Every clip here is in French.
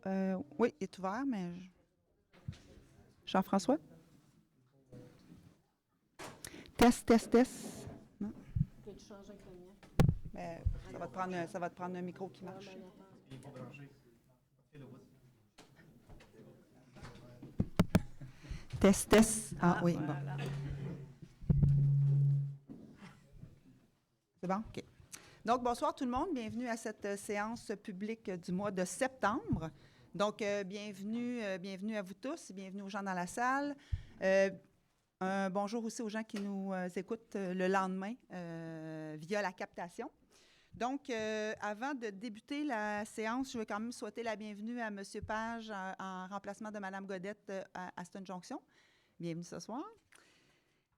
Oui, il est ouvert, mais Jean-François? Test, test, test. Non? Peux-tu changer avec le mien? Mais ça va te prendre un micro qui marche. Ben, attends. Test, test. Ah oui, bon. Voilà. C'est bon? OK. Donc, bonsoir tout le monde. Bienvenue à cette séance publique du mois de septembre. Donc, bienvenue à vous tous, bienvenue aux gens dans la salle. Un bonjour aussi aux gens qui nous écoutent le lendemain via la captation. Donc, avant de débuter la séance, je veux quand même souhaiter la bienvenue à M. Page en remplacement de Mme Godette à Aston Junction. Bienvenue ce soir.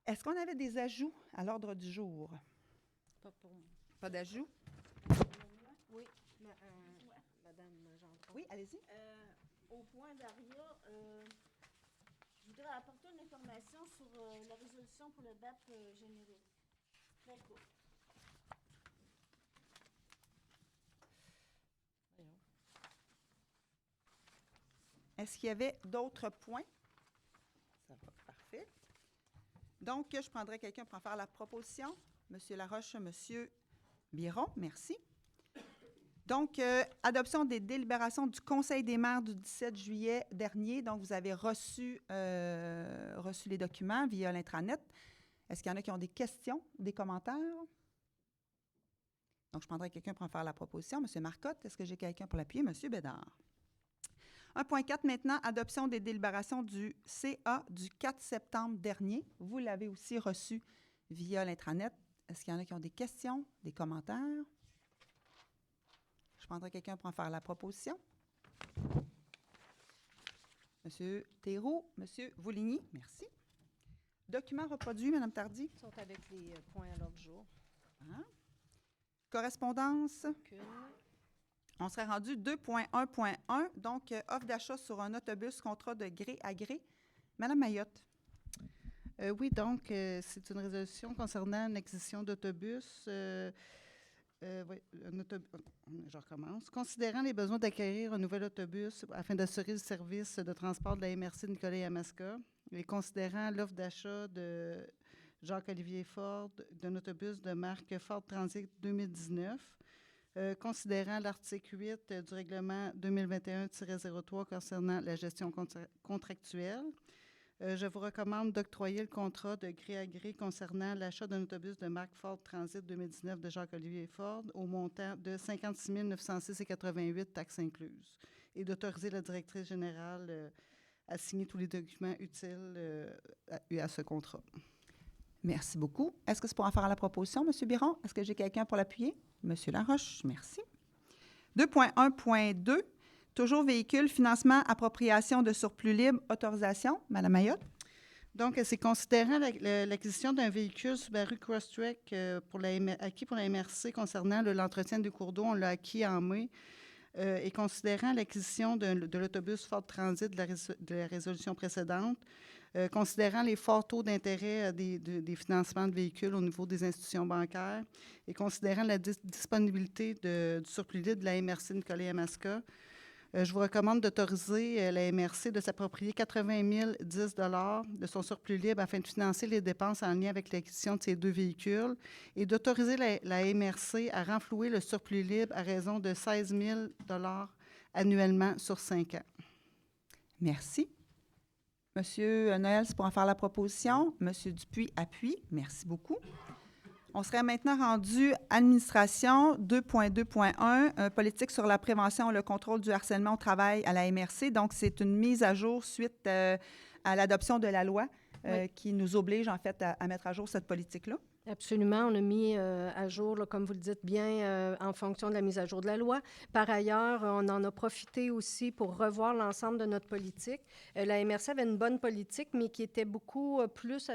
Est-ce qu'on avait des ajouts à l'ordre du jour? Pas pour moi. Pas d'ajouts? Oui, Madame Gendron. Oui, allez-y. Au point d'Aria, je voudrais apporter une information sur la résolution pour le BAP générique. Très court. Est-ce qu'il y avait d'autres points? Ça va, parfait. Donc, je prendrai quelqu'un pour en faire la proposition. Monsieur Laroche, Monsieur Biron, merci. Donc, adoption des délibérations du Conseil des maires du 17 juillet dernier. Donc, vous avez reçu les documents via l'intranet. Est-ce qu'il y en a qui ont des questions, des commentaires? Donc, je prendrai quelqu'un pour en faire la proposition. Monsieur Marcotte, est-ce que j'ai quelqu'un pour l'appuyer? Monsieur Bédard. 1.4 maintenant, adoption des délibérations du CA du 4 septembre dernier. Vous l'avez aussi reçu via l'intranet. Est-ce qu'il y en a qui ont des questions, des commentaires? Je prendrai quelqu'un pour en faire la proposition. Monsieur Thérault, Monsieur Vouligny, merci. Documents reproduits, Madame Tardy. Ils sont avec les points à l'ordre du jour. Hein? Correspondance. Qu'une. On serait rendu 2.1.1, donc offre d'achat sur un autobus, contrat de gré à gré. Madame Mayotte. Oui, donc, c'est une résolution concernant une acquisition d'autobus. Oui, je recommence. Considérant les besoins d'acquérir un nouvel autobus afin d'assurer le service de transport de la MRC de Nicolet-Yamaska et considérant l'offre d'achat de Jacques-Olivier Ford d'un autobus de marque Ford Transit 2019, considérant l'article 8 du règlement 2021-03 concernant la gestion contractuelle, je vous recommande d'octroyer le contrat de gré à gré concernant l'achat d'un autobus de marque Ford Transit 2019 de Jacques-Olivier Ford au montant de 56 906,88 taxes incluses et d'autoriser la directrice générale à signer tous les documents utiles à ce contrat. Merci beaucoup. Est-ce que c'est pour en faire la proposition, M. Biron? Est-ce que j'ai quelqu'un pour l'appuyer? M. Laroche, merci. 2.1.2, toujours véhicule, financement, appropriation de surplus libre, autorisation. Mme Mayotte. Donc, c'est considérant l'acquisition d'un véhicule Subaru Crosstrek acquis pour la MRC concernant l'entretien du cours d'eau, on l'a acquis en mai, et considérant l'acquisition de l'autobus Ford Transit de la résolution précédente, considérant les forts taux d'intérêt des financements de véhicules au niveau des institutions bancaires et considérant la disponibilité du surplus libre de la MRC Nicolet-Yamaska, je vous recommande d'autoriser la MRC de s'approprier 80 010 $ de son surplus libre afin de financer les dépenses en lien avec l'acquisition de ces deux véhicules et d'autoriser la MRC à renflouer le surplus libre à raison de 16 000 $ annuellement sur 5 ans. Merci. Monsieur Noël, c'est pour en faire la proposition. Monsieur Dupuis, appuie. Merci beaucoup. On serait maintenant rendu administration 2.2.1, politique sur la prévention et le contrôle du harcèlement au travail à la MRC. Donc, c'est une mise à jour suite à l'adoption de la loi qui nous oblige, en fait, à mettre à jour cette politique-là. Absolument. On a mis à jour, là, comme vous le dites bien, en fonction de la mise à jour de la loi. Par ailleurs, on en a profité aussi pour revoir l'ensemble de notre politique. La MRC avait une bonne politique, mais qui était beaucoup plus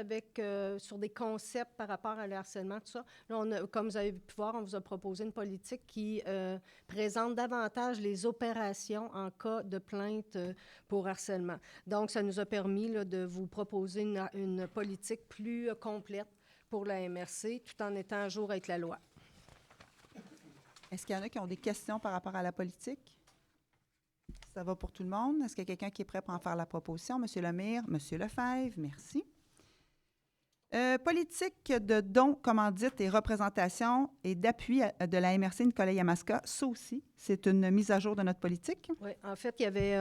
sur des concepts par rapport à le harcèlement, tout ça. Là, comme vous avez pu voir, on vous a proposé une politique qui présente davantage les opérations en cas de plainte pour harcèlement. Donc, ça nous a permis là, de vous proposer une politique plus complète pour la MRC, tout en étant à jour avec la loi. Est-ce qu'il y en a qui ont des questions par rapport à la politique? Ça va pour tout le monde? Est-ce qu'il y a quelqu'un qui est prêt pour en faire la proposition? Monsieur Lemire, Monsieur Lefebvre, merci. Politique de dons, commandites et représentation et d'appui de la MRC Nicolet-Yamaska, ça aussi, c'est une mise à jour de notre politique. Oui, en fait, il y avait,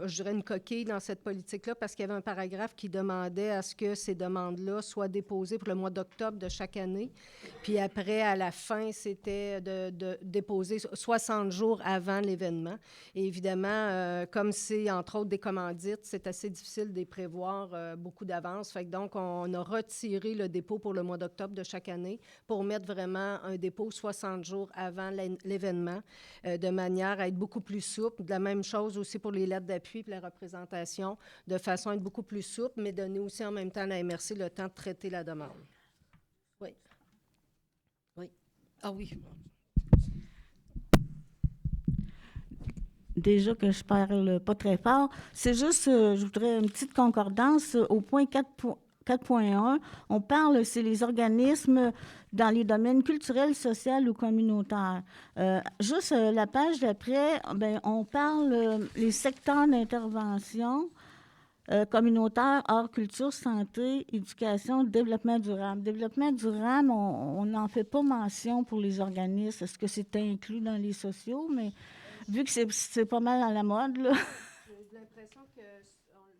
je dirais, une coquille dans cette politique-là parce qu'il y avait un paragraphe qui demandait à ce que ces demandes-là soient déposées pour le mois d'octobre de chaque année. Puis après, à la fin, c'était de déposer 60 jours avant l'événement. Et évidemment, comme c'est, entre autres, des commandites, c'est assez difficile de les prévoir beaucoup d'avance. Fait que donc, on a retiré le dépôt pour le mois d'octobre de chaque année pour mettre vraiment un dépôt 60 jours avant l'événement, de manière à être beaucoup plus souple. De la même chose aussi pour les lettres d'appui et la représentation, de façon à être beaucoup plus souple, mais donner aussi en même temps à la MRC le temps de traiter la demande. Oui. Oui. Ah oui. Déjà que je parle pas très fort, c'est juste, je voudrais une petite concordance au point 4.1, on parle, c'est les organismes dans les domaines culturels, social ou communautaires. Juste la page d'après, ben, on parle les secteurs d'intervention communautaire, art, culture, santé, éducation, développement durable. Développement durable, on n'en fait pas mention pour les organismes. Est-ce que c'est inclus dans les sociaux? Mais vu que c'est pas mal à la mode, là. J'ai l'impression que...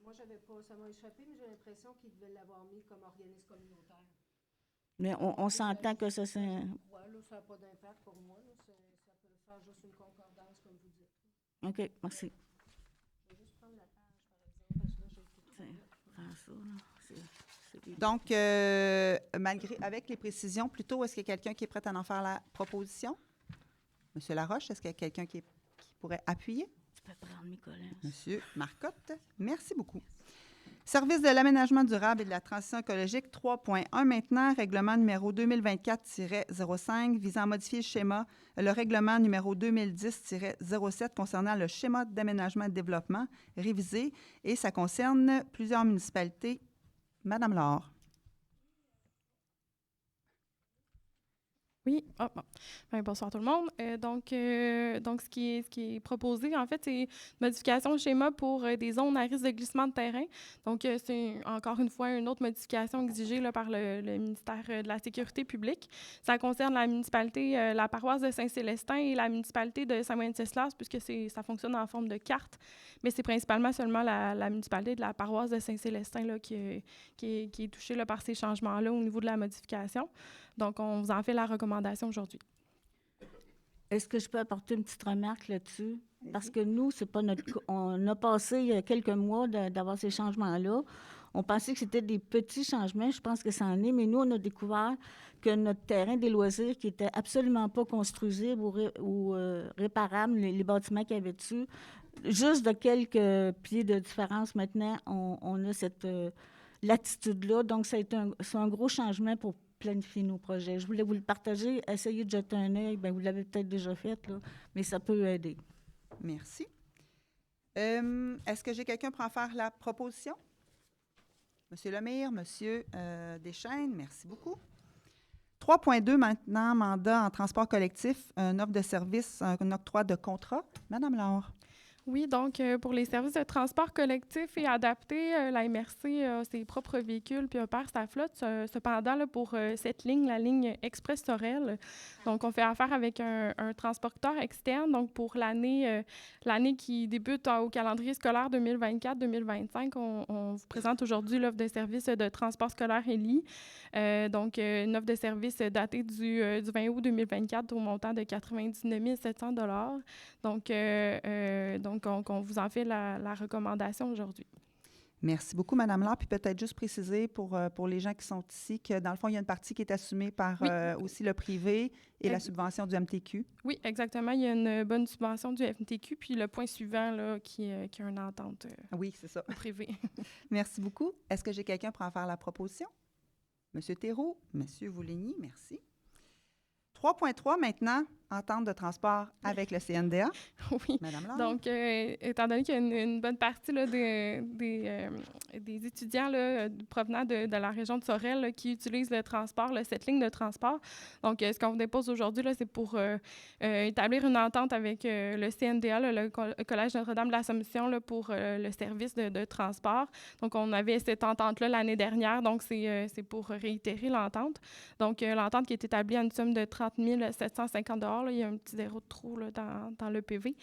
Moi, j'avais pas... Ça m'a échappé, mais j'ai l'impression qu'ils devaient l'avoir mis comme organisme communautaire. Mais on s'entend que ça, c'est... Oui, là, ça n'a pas d'impact pour moi. Là. Ça peut faire juste une concordance, comme vous dites. OK, merci. Je vais juste prendre la page, par exemple, parce que là, j'ai tout Faire ça, là. Donc, malgré, avec les précisions, plutôt, est-ce qu'il y a quelqu'un qui est prêt à en faire la proposition? Monsieur Laroche, est-ce qu'il y a quelqu'un qui pourrait appuyer? Tu peux prendre Nicolas. Monsieur Marcotte, merci beaucoup. Service de l'aménagement durable et de la transition écologique 3.1 maintenant, règlement numéro 2024-05 visant à modifier le règlement numéro 2010-07 concernant le schéma d'aménagement et de développement révisé et ça concerne plusieurs municipalités. Madame Laure. Oui, bonsoir tout le monde. Donc, ce qui est proposé, en fait, c'est une modification de schéma pour des zones à risque de glissement de terrain. Donc, c'est encore une fois une autre modification exigée là, par le ministère de la Sécurité publique. Ça concerne la municipalité, la paroisse de Saint-Célestin et la municipalité de Saint-Wenceslas, puisque ça fonctionne en forme de carte. Mais c'est principalement seulement la municipalité de la paroisse de Saint-Célestin là, qui est touchée là, par ces changements-là au niveau de la modification. Donc, on vous en fait la recommandation aujourd'hui. Est-ce que je peux apporter une petite remarque là-dessus? Parce que nous, c'est pas notre cas. On a passé il y a quelques mois d'avoir ces changements-là. On pensait que c'était des petits changements. Je pense que ça en est. Mais nous, on a découvert que notre terrain des loisirs, qui était absolument pas construisible ou réparable, les bâtiments qu'il y avait dessus, juste de quelques pieds de différence maintenant, on a cette latitude-là. Donc, c'est un gros changement pour planifier nos projets. Je voulais vous le partager. Essayez de jeter un œil. Bien, vous l'avez peut-être déjà fait, là, mais ça peut aider. Merci. Est-ce que j'ai quelqu'un pour en faire la proposition? Monsieur Lemire, Monsieur Deschênes, merci beaucoup. 3.2 maintenant, mandat en transport collectif, une offre de service, un octroi de contrat. Madame Laure. Oui, donc pour les services de transport collectif et adapté, la MRC a ses propres véhicules puis opère sa flotte. Cependant, là, pour cette ligne, la ligne Express-Sorel, donc on fait affaire avec un transporteur externe. Donc pour l'année qui débute au calendrier scolaire 2024-2025, on vous présente aujourd'hui l'offre de service de transport scolaire ELI. Donc une offre de service datée du 20 août 2024 au montant de 99 700 $. Donc, on vous en fait la recommandation aujourd'hui. Merci beaucoup, Madame Laure. Puis peut-être juste préciser pour les gens qui sont ici que, dans le fond, il y a une partie qui est assumée par aussi le privé et la subvention du MTQ. Oui, exactement. Il y a une bonne subvention du MTQ. Puis le point suivant, là, qui a une entente oui, c'est ça. privée. Merci beaucoup. Est-ce que j'ai quelqu'un pour en faire la proposition? Monsieur Théroux, Monsieur Vouligny, merci. 3.3 maintenant, entente de transport avec le CNDA. Oui. Madame Laure? Donc, étant donné qu'il y a une bonne partie là, des étudiants là, provenant de la région de Sorel là, qui utilisent le transport, là, cette ligne de transport, donc ce qu'on vous dépose aujourd'hui, là, c'est pour établir une entente avec le CNDA, là, le Collège Notre-Dame de l'Assomption, là, pour le service de transport. Donc, on avait cette entente-là l'année dernière, donc c'est pour réitérer l'entente. Donc, l'entente qui est établie à une somme de 30 750 $. Là, il y a un petit zéro de trou là, dans le PV.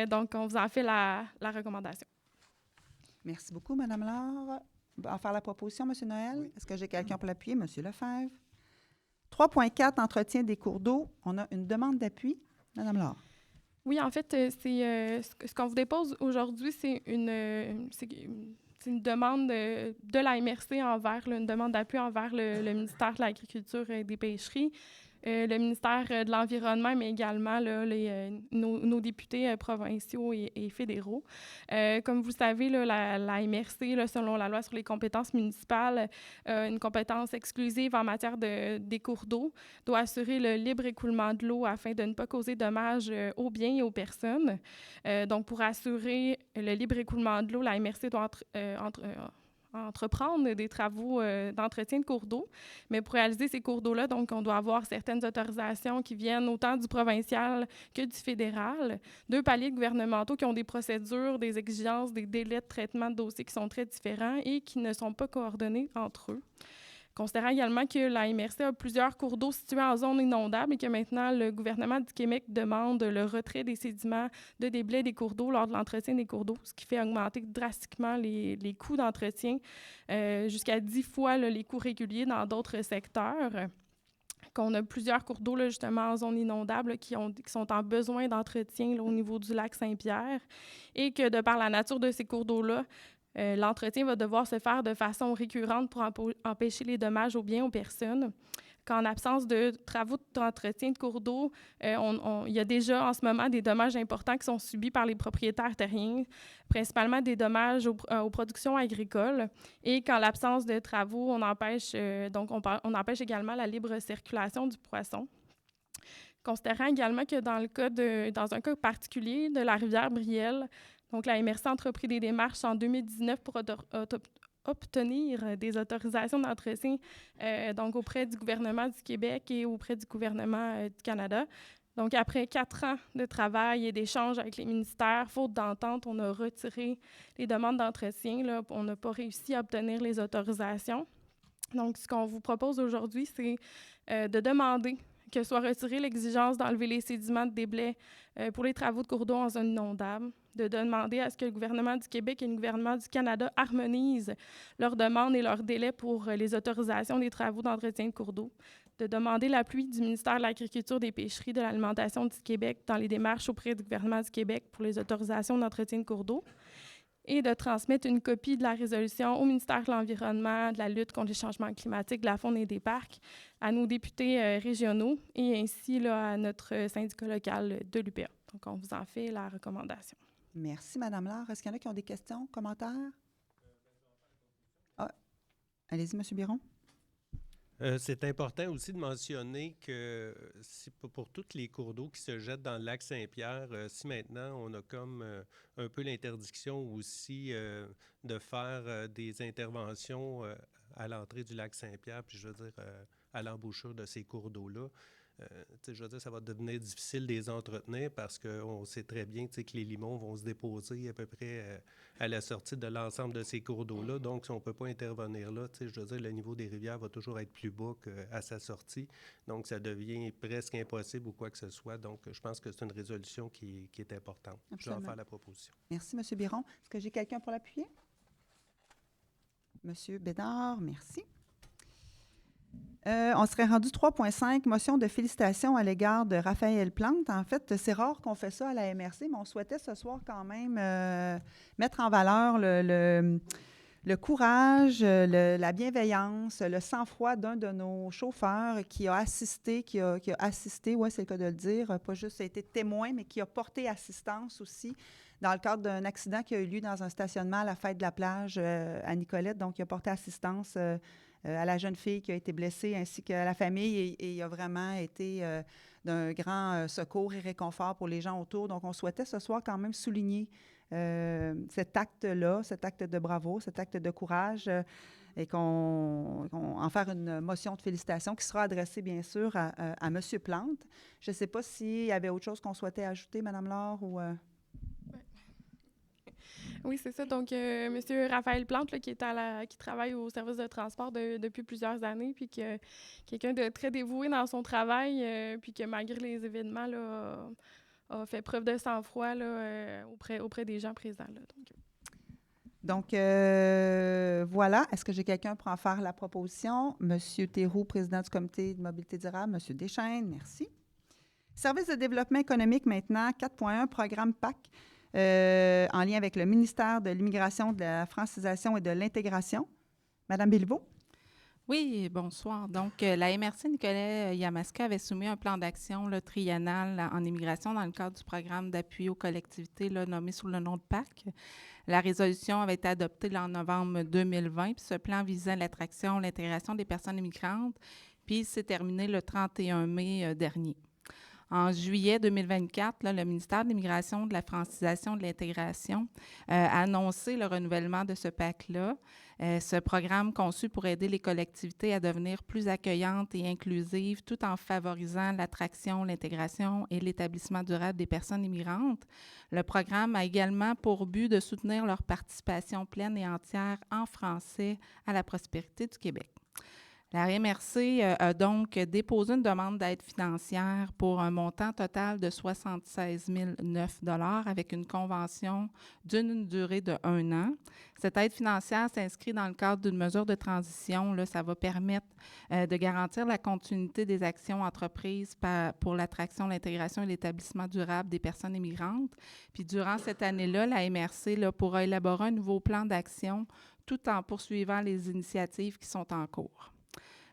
Donc, on vous en fait la recommandation. Merci beaucoup, Madame Laure. En faire la proposition, M. Noël. Oui. Est-ce que j'ai quelqu'un pour l'appuyer? M. Lefebvre. 3.4, entretien des cours d'eau. On a une demande d'appui. Madame Laure. Oui, en fait, c'est ce qu'on vous dépose aujourd'hui, c'est une demande de la MRC envers, là, une demande d'appui envers le ministère de l'Agriculture et des Pêcheries, le ministère de l'Environnement, mais également là, nos députés provinciaux et fédéraux. Comme vous le savez, là, la MRC, là, selon la loi sur les compétences municipales, une compétence exclusive en matière des cours d'eau, doit assurer le libre écoulement de l'eau afin de ne pas causer de dommages aux biens et aux personnes. Donc, pour assurer le libre écoulement de l'eau, la MRC doit entreprendre des travaux d'entretien de cours d'eau. Mais pour réaliser ces cours d'eau-là, donc, on doit avoir certaines autorisations qui viennent autant du provincial que du fédéral. 2 paliers gouvernementaux qui ont des procédures, des exigences, des délais de traitement de dossiers qui sont très différents et qui ne sont pas coordonnés entre eux. Considérant également que la MRC a plusieurs cours d'eau situés en zone inondable et que maintenant le gouvernement du Québec demande le retrait des sédiments de déblais des cours d'eau lors de l'entretien des cours d'eau, ce qui fait augmenter drastiquement les coûts d'entretien, jusqu'à 10 fois là, les coûts réguliers dans d'autres secteurs. Qu'on a plusieurs cours d'eau là, justement en zone inondable là, qui sont en besoin d'entretien là, au niveau du lac Saint-Pierre et que de par la nature de ces cours d'eau-là, l'entretien va devoir se faire de façon récurrente pour empêcher les dommages aux biens aux personnes. Qu'en absence de travaux d'entretien de cours d'eau, il y a déjà en ce moment des dommages importants qui sont subis par les propriétaires terriens, principalement des dommages aux productions agricoles. Et qu'en l'absence de travaux, on empêche également la libre circulation du poisson. Considérant également que dans un cas particulier de la rivière Brielle, donc, la MRC a entrepris des démarches en 2019 pour obtenir des autorisations d'entretien donc auprès du gouvernement du Québec et auprès du gouvernement du Canada. Donc, après 4 ans de travail et d'échanges avec les ministères, faute d'entente, on a retiré les demandes d'entretien. Là, on n'a pas réussi à obtenir les autorisations. Donc, ce qu'on vous propose aujourd'hui, c'est de demander que soit retirée l'exigence d'enlever les sédiments de déblais pour les travaux de cours d'eau en zone inondable, de demander à ce que le gouvernement du Québec et le gouvernement du Canada harmonisent leurs demandes et leurs délais pour les autorisations des travaux d'entretien de cours d'eau, de demander l'appui du ministère de l'Agriculture, des Pêcheries, de l'Alimentation du Québec dans les démarches auprès du gouvernement du Québec pour les autorisations d'entretien de cours d'eau, et de transmettre une copie de la résolution au ministère de l'Environnement, de la lutte contre les changements climatiques, de la faune et des parcs, à nos députés régionaux et ainsi là, à notre syndicat local de l'UPA. Donc, on vous en fait la recommandation. Merci, Mme Laure. Est-ce qu'il y en a qui ont des questions, commentaires? Allez-y, M. Biron. C'est important aussi de mentionner que pour tous les cours d'eau qui se jettent dans le lac Saint-Pierre, si maintenant on a comme un peu l'interdiction aussi de faire des interventions à l'entrée du lac Saint-Pierre, puis je veux dire à l'embouchure de ces cours d'eau-là, je veux dire, ça va devenir difficile de les entretenir parce qu'on sait très bien que les limons vont se déposer à peu près à la sortie de l'ensemble de ces cours d'eau-là. Donc, si on ne peut pas intervenir là, je veux dire, le niveau des rivières va toujours être plus bas qu'à sa sortie. Donc, ça devient presque impossible ou quoi que ce soit. Donc, je pense que c'est une résolution qui est importante. Absolument. Je vais en faire la proposition. Merci, M. Biron. Est-ce que j'ai quelqu'un pour l'appuyer? M. Bédard, merci. On serait rendu 3.5, motion de félicitations à l'égard de Raphaël Plante. En fait, c'est rare qu'on fait ça à la MRC, mais on souhaitait ce soir quand même mettre en valeur le courage, la bienveillance, le sang-froid d'un de nos chauffeurs qui a assisté, oui, c'est le cas de le dire, pas juste été témoin, mais qui a porté assistance aussi dans le cadre d'un accident qui a eu lieu dans un stationnement à la fête de la plage à Nicolette. Donc, il a porté assistance à la jeune fille qui a été blessée ainsi qu'à la famille. Et il a vraiment été d'un grand secours et réconfort pour les gens autour. Donc, on souhaitait ce soir quand même souligner cet acte-là, cet acte de bravo, cet acte de courage et en faire une motion de félicitations qui sera adressée, bien sûr, à M. Plante. Je ne sais pas s'il y avait autre chose qu'on souhaitait ajouter, Mme Laure, ou... Oui, c'est ça. Donc, M. Raphaël Plante, là, qui travaille au service de transport depuis plusieurs années, puis que quelqu'un de très dévoué dans son travail, puis que malgré les événements, là, a fait preuve de sang-froid là, auprès des gens présents. Là, Donc, voilà. Est-ce que j'ai quelqu'un pour en faire la proposition? Monsieur Théroux, président du comité de mobilité durable. Monsieur Deschaines, merci. Service de développement économique maintenant, 4.1, programme PAC, en lien avec le ministère de l'Immigration, de la francisation et de l'intégration. Madame Béliveau? Oui, bonsoir. Donc, la MRC Nicolet-Yamaska avait soumis un plan d'action là, triennal en immigration dans le cadre du programme d'appui aux collectivités là, nommé sous le nom de PAC. La résolution avait été adoptée là, en novembre 2020, puis ce plan visait l'attraction, l'intégration des personnes immigrantes, puis c'est terminé le 31 mai dernier. En juillet 2024, là, le ministère de l'Immigration, de la francisation et de l'intégration a annoncé le renouvellement de ce PAC-là. Ce programme conçu pour aider les collectivités à devenir plus accueillantes et inclusives tout en favorisant l'attraction, l'intégration et l'établissement durable des personnes immigrantes. Le programme a également pour but de soutenir leur participation pleine et entière en français à la prospérité du Québec. La MRC a donc déposé une demande d'aide financière pour un montant total de 76 009 $ avec une convention d'une durée de 1 an. Cette aide financière s'inscrit dans le cadre d'une mesure de transition. Là, ça va permettre de garantir la continuité des actions entreprises pour l'attraction, l'intégration et l'établissement durable des personnes immigrantes. Puis durant cette année-là, la MRC là, pourra élaborer un nouveau plan d'action tout en poursuivant les initiatives qui sont en cours.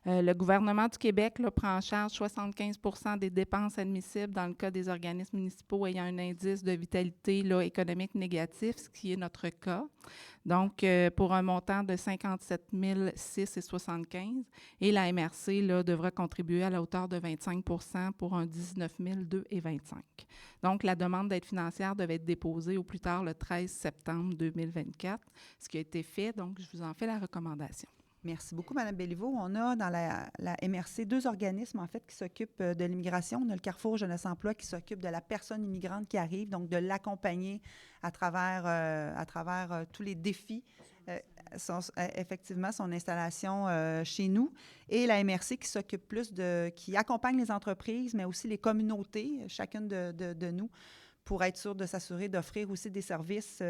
Le gouvernement du Québec là, prend en charge 75 % des dépenses admissibles dans le cas des organismes municipaux ayant un indice de vitalité là, économique négatif, ce qui est notre cas. Donc, pour un montant de 57 675 et la MRC là, devra contribuer à la hauteur de 25 % pour un 19 225. Donc, la demande d'aide financière devait être déposée au plus tard le 13 septembre 2024, ce qui a été fait. Donc, je vous en fais la recommandation. Merci beaucoup, Mme Béliveau. On a dans la MRC 2 organismes, en fait, qui s'occupent de l'immigration. On a le Carrefour Jeunesse Emploi qui s'occupe de la personne immigrante qui arrive, donc de l'accompagner à travers tous les défis, effectivement, son installation chez nous. Et la MRC qui s'occupe qui accompagne les entreprises, mais aussi les communautés, chacune de nous, pour être sûr de s'assurer d'offrir aussi des services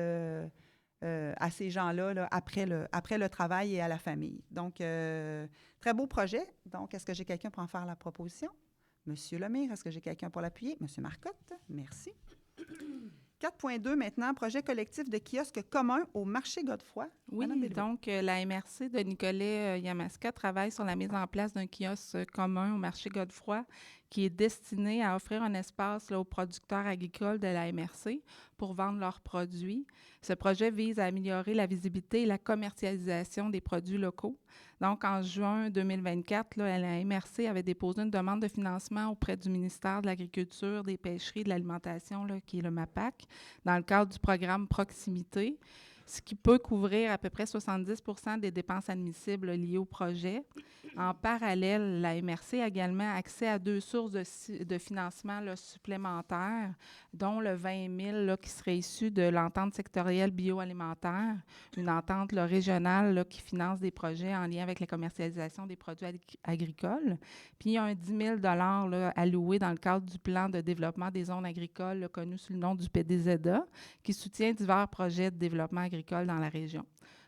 à ces gens-là là, après le travail et à la famille. Donc, très beau projet. Donc, est-ce que j'ai quelqu'un pour en faire la proposition? Monsieur Lemire, est-ce que j'ai quelqu'un pour l'appuyer? Monsieur Marcotte, merci. 4.2 maintenant, projet collectif de kiosques communs au marché Godefroy. Oui, donc la MRC de Nicolet-Yamaska travaille sur la mise en place d'un kiosque commun au marché Godefroy qui est destiné à offrir un espace là, aux producteurs agricoles de la MRC pour vendre leurs produits. Ce projet vise à améliorer la visibilité et la commercialisation des produits locaux. Donc, en juin 2024, là, la MRC avait déposé une demande de financement auprès du ministère de l'Agriculture, des Pêcheries et de l'Alimentation, là, qui est le MAPAC, dans le cadre du programme Proximité, ce qui peut couvrir à peu près 70 % des dépenses admissibles là, liées au projet. En parallèle, la MRC a également accès à 2 sources de financement là, supplémentaires, dont le 20 000 là, qui serait issu de l'entente sectorielle bioalimentaire, une entente là, régionale là, qui finance des projets en lien avec la commercialisation des produits agricoles. Puis, il y a un 10 000 là, alloué dans le cadre du plan de développement des zones agricoles là, connu sous le nom du PDZA, qui soutient divers projets de développement agricole dans la région.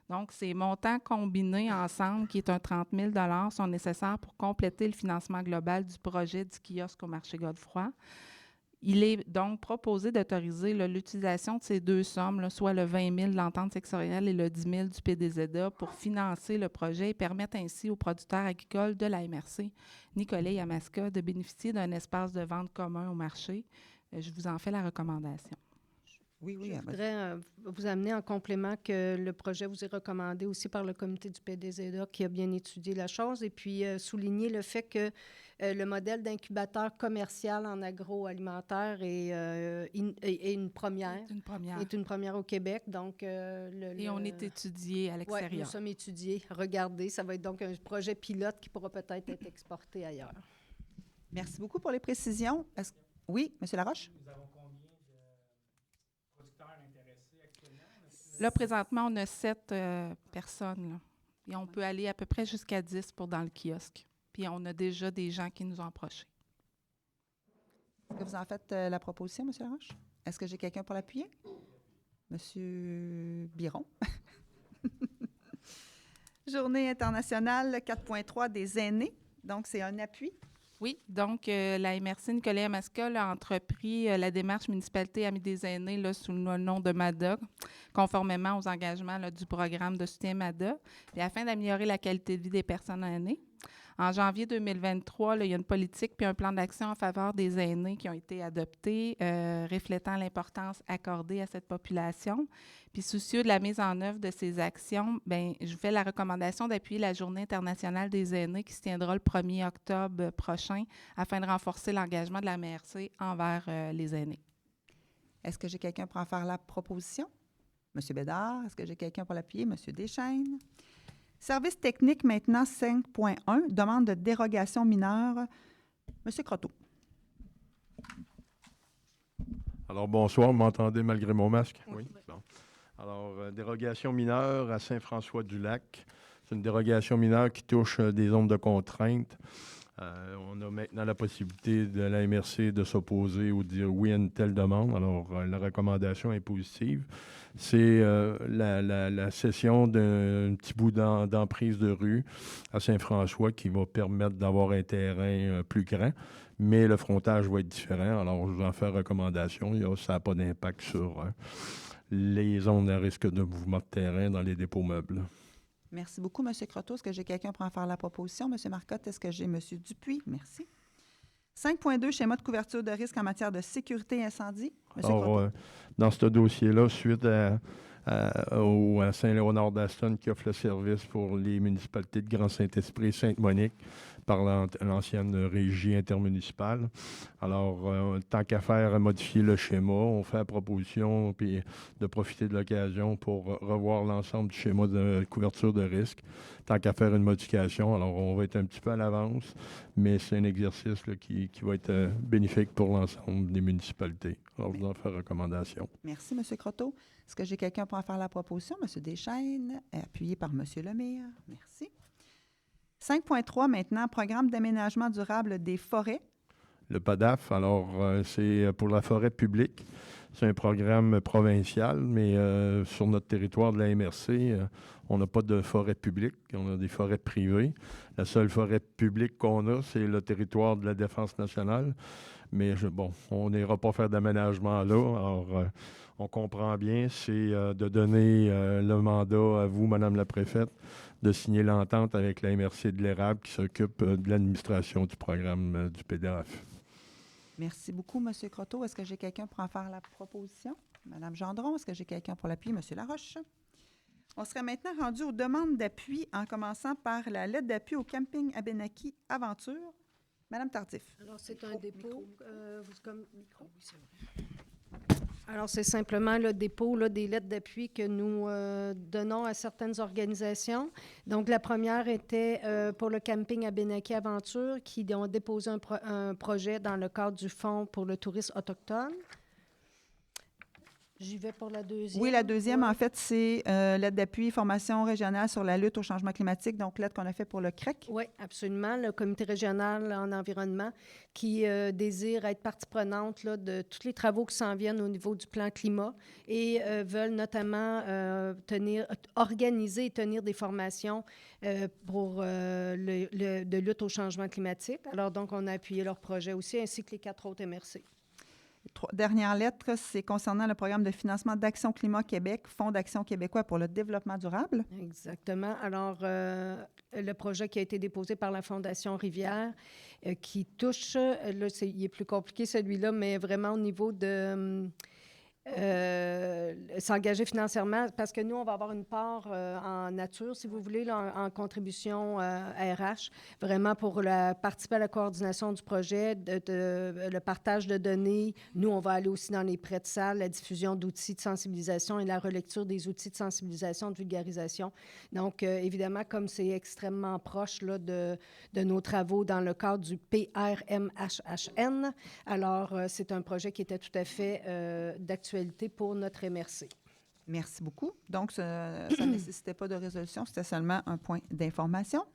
Donc, ces montants combinés ensemble, qui est un 30 000 $, sont nécessaires pour compléter le financement global du projet du kiosque au marché Godefroy. Il est donc proposé d'autoriser l'utilisation de ces 2 sommes, là, soit le 20 000 de l'entente sectorielle et le 10 000 du PDZA, pour financer le projet et permettre ainsi aux producteurs agricoles de la MRC Nicolet-Yamaska de bénéficier d'un espace de vente commun au marché. Je vous en fais la recommandation. Oui, oui. Je voudrais vous amener en complément que le projet vous est recommandé aussi par le comité du PDZA qui a bien étudié la chose et puis souligner le fait que le modèle d'incubateur commercial en agroalimentaire est une première. C'est une première. Est une première au Québec. Donc, Et on est étudié à Oui, l'extérieur. nous sommes étudiés. Regardez, ça va être donc un projet pilote qui pourra peut-être être exporté ailleurs. Merci beaucoup pour les précisions. Oui, M. Laroche? Nous avons combien de producteurs intéressés actuellement? Là, présentement, on a 7 personnes. Là. Et on peut aller à peu près jusqu'à 10 pour dans le kiosque. Puis on a déjà des gens qui nous ont approchés. Est-ce que vous en faites la proposition, M. Laroche? Est-ce que j'ai quelqu'un pour l'appuyer? M. Biron. Journée internationale 4.3 des aînés. Donc, c'est un appui. Oui, donc la MRC Nicolet-Yamaska a entrepris la démarche Municipalité Amis des aînés là, sous le nom de MADA, conformément aux engagements là, du programme de soutien MADA, et afin d'améliorer la qualité de vie des personnes aînées. En janvier 2023, là, il y a une politique puis un plan d'action en faveur des aînés qui ont été adoptés, reflétant l'importance accordée à cette population. Puis, soucieux de la mise en œuvre de ces actions, bien, je vous fais la recommandation d'appuyer la Journée internationale des aînés qui se tiendra le 1er octobre prochain afin de renforcer l'engagement de la MRC envers les aînés. Est-ce que j'ai quelqu'un pour en faire la proposition? M. Bédard. Est-ce que j'ai quelqu'un pour l'appuyer? M. Deschaines. Service technique maintenant 5.1, demande de dérogation mineure. M. Croteau. Alors, bonsoir, vous m'entendez malgré mon masque? Oui. Bon. Alors, dérogation mineure à Saint-François-du-Lac. C'est une dérogation mineure qui touche des zones de contrainte. On a maintenant la possibilité de la MRC de s'opposer ou de dire oui à une telle demande. Alors, la recommandation est positive. C'est la cession d'un petit bout d'emprise de rue à Saint-François qui va permettre d'avoir un terrain plus grand, mais le frontage va être différent. Alors, je vous en fais recommandation. Ça n'a pas d'impact sur les zones à risque de mouvement de terrain dans les dépôts meubles. Merci beaucoup, M. Croteau. Est-ce que j'ai quelqu'un pour en faire la proposition? M. Marcotte, est-ce que j'ai M. Dupuis? Merci. 5.2, schéma de couverture de risque en matière de sécurité incendie. M. Alors, dans ce dossier-là, suite à Saint-Léonard d'Aston qui offre le service pour les municipalités de Grand-Saint-Esprit et Sainte-Monique par l'ancienne régie intermunicipale. Alors, tant qu'à faire modifier le schéma, on fait la proposition puis de profiter de l'occasion pour revoir l'ensemble du schéma de couverture de risque. Tant qu'à faire une modification, alors on va être un petit peu à l'avance, mais c'est un exercice là, qui va être bénéfique pour l'ensemble des municipalités. Alors, je vous en fais recommandation. Merci, M. Croteau. Est-ce que j'ai quelqu'un pour en faire la proposition? M. Deschaines, appuyé par M. Lemire. Merci. 5.3 maintenant, programme d'aménagement durable des forêts. Le PADAF, alors c'est pour la forêt publique. C'est un programme provincial, mais sur notre territoire de la MRC, on n'a pas de forêt publique, on a des forêts privées. La seule forêt publique qu'on a, c'est le territoire de la Défense nationale. Mais on n'ira pas faire d'aménagement là. Alors, on comprend bien, c'est de donner le mandat à vous, Madame la préfète, de signer l'entente avec la MRC de l'Érable qui s'occupe de l'administration du programme du PDAF. Merci beaucoup, M. Croteau. Est-ce que j'ai quelqu'un pour en faire la proposition? Mme Gendron, est-ce que j'ai quelqu'un pour l'appui? M. Laroche. On serait maintenant rendu aux demandes d'appui en commençant par la lettre d'appui au camping Abénaki Aventure. Mme Tardif. Alors, c'est un dépôt. Alors, c'est simplement le dépôt là, des lettres d'appui que nous donnons à certaines organisations. Donc, la première était pour le camping Abénaki Aventure qui ont déposé un projet dans le cadre du Fonds pour le tourisme autochtone. J'y vais pour la deuxième. Oui, la deuxième, en fait, c'est l'aide d'appui formation régionale sur la lutte au changement climatique, donc l'aide qu'on a fait pour le CREC. Oui, absolument. Le comité régional en environnement qui désire être partie prenante là, de tous les travaux qui s'en viennent au niveau du plan climat et veulent notamment organiser et tenir des formations pour de lutte au changement climatique. Alors, donc, on a appuyé leur projet aussi, ainsi que les 4 autres MRC. Dernière lettre, c'est concernant le programme de financement d'Action Climat Québec, Fonds d'action québécois pour le développement durable. Exactement. Alors, le projet qui a été déposé par la Fondation Rivière, qui touche, là, il est plus compliqué celui-là, mais vraiment au niveau de s'engager financièrement, parce que nous, on va avoir une part en nature, si vous voulez, là, en contribution RH, vraiment pour participer à la coordination du projet, le partage de données. Nous, on va aller aussi dans les prêts de salle, la diffusion d'outils de sensibilisation et la relecture des outils de sensibilisation, de vulgarisation. Donc, évidemment, comme c'est extrêmement proche là, de nos travaux dans le cadre du PRMHHN, alors c'est un projet qui était tout à fait d'actualité pour notre MRC. Merci beaucoup. Donc, ça ne nécessitait pas de résolution, c'était seulement un point d'information.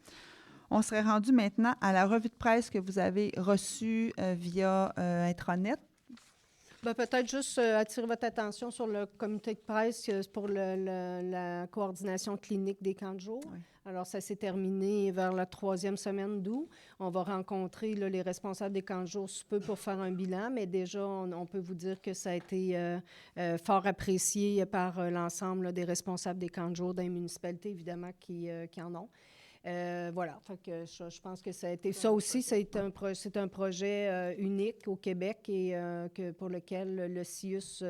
On serait rendu maintenant à la revue de presse que vous avez reçue via intranet. Ben, peut-être juste attirer votre attention sur le comité de presse pour la coordination clinique des camps de jour. Oui. Alors, ça s'est terminé vers la 3e semaine d'août. On va rencontrer là, les responsables des camps de jour sous peu pour faire un bilan, mais déjà, on peut vous dire que ça a été fort apprécié par l'ensemble là, des responsables des camps de jour dans les municipalités, évidemment, qui en ont. Voilà, fait que je pense que ça a été... Ça aussi, c'est un projet unique au Québec et pour lequel le CIUS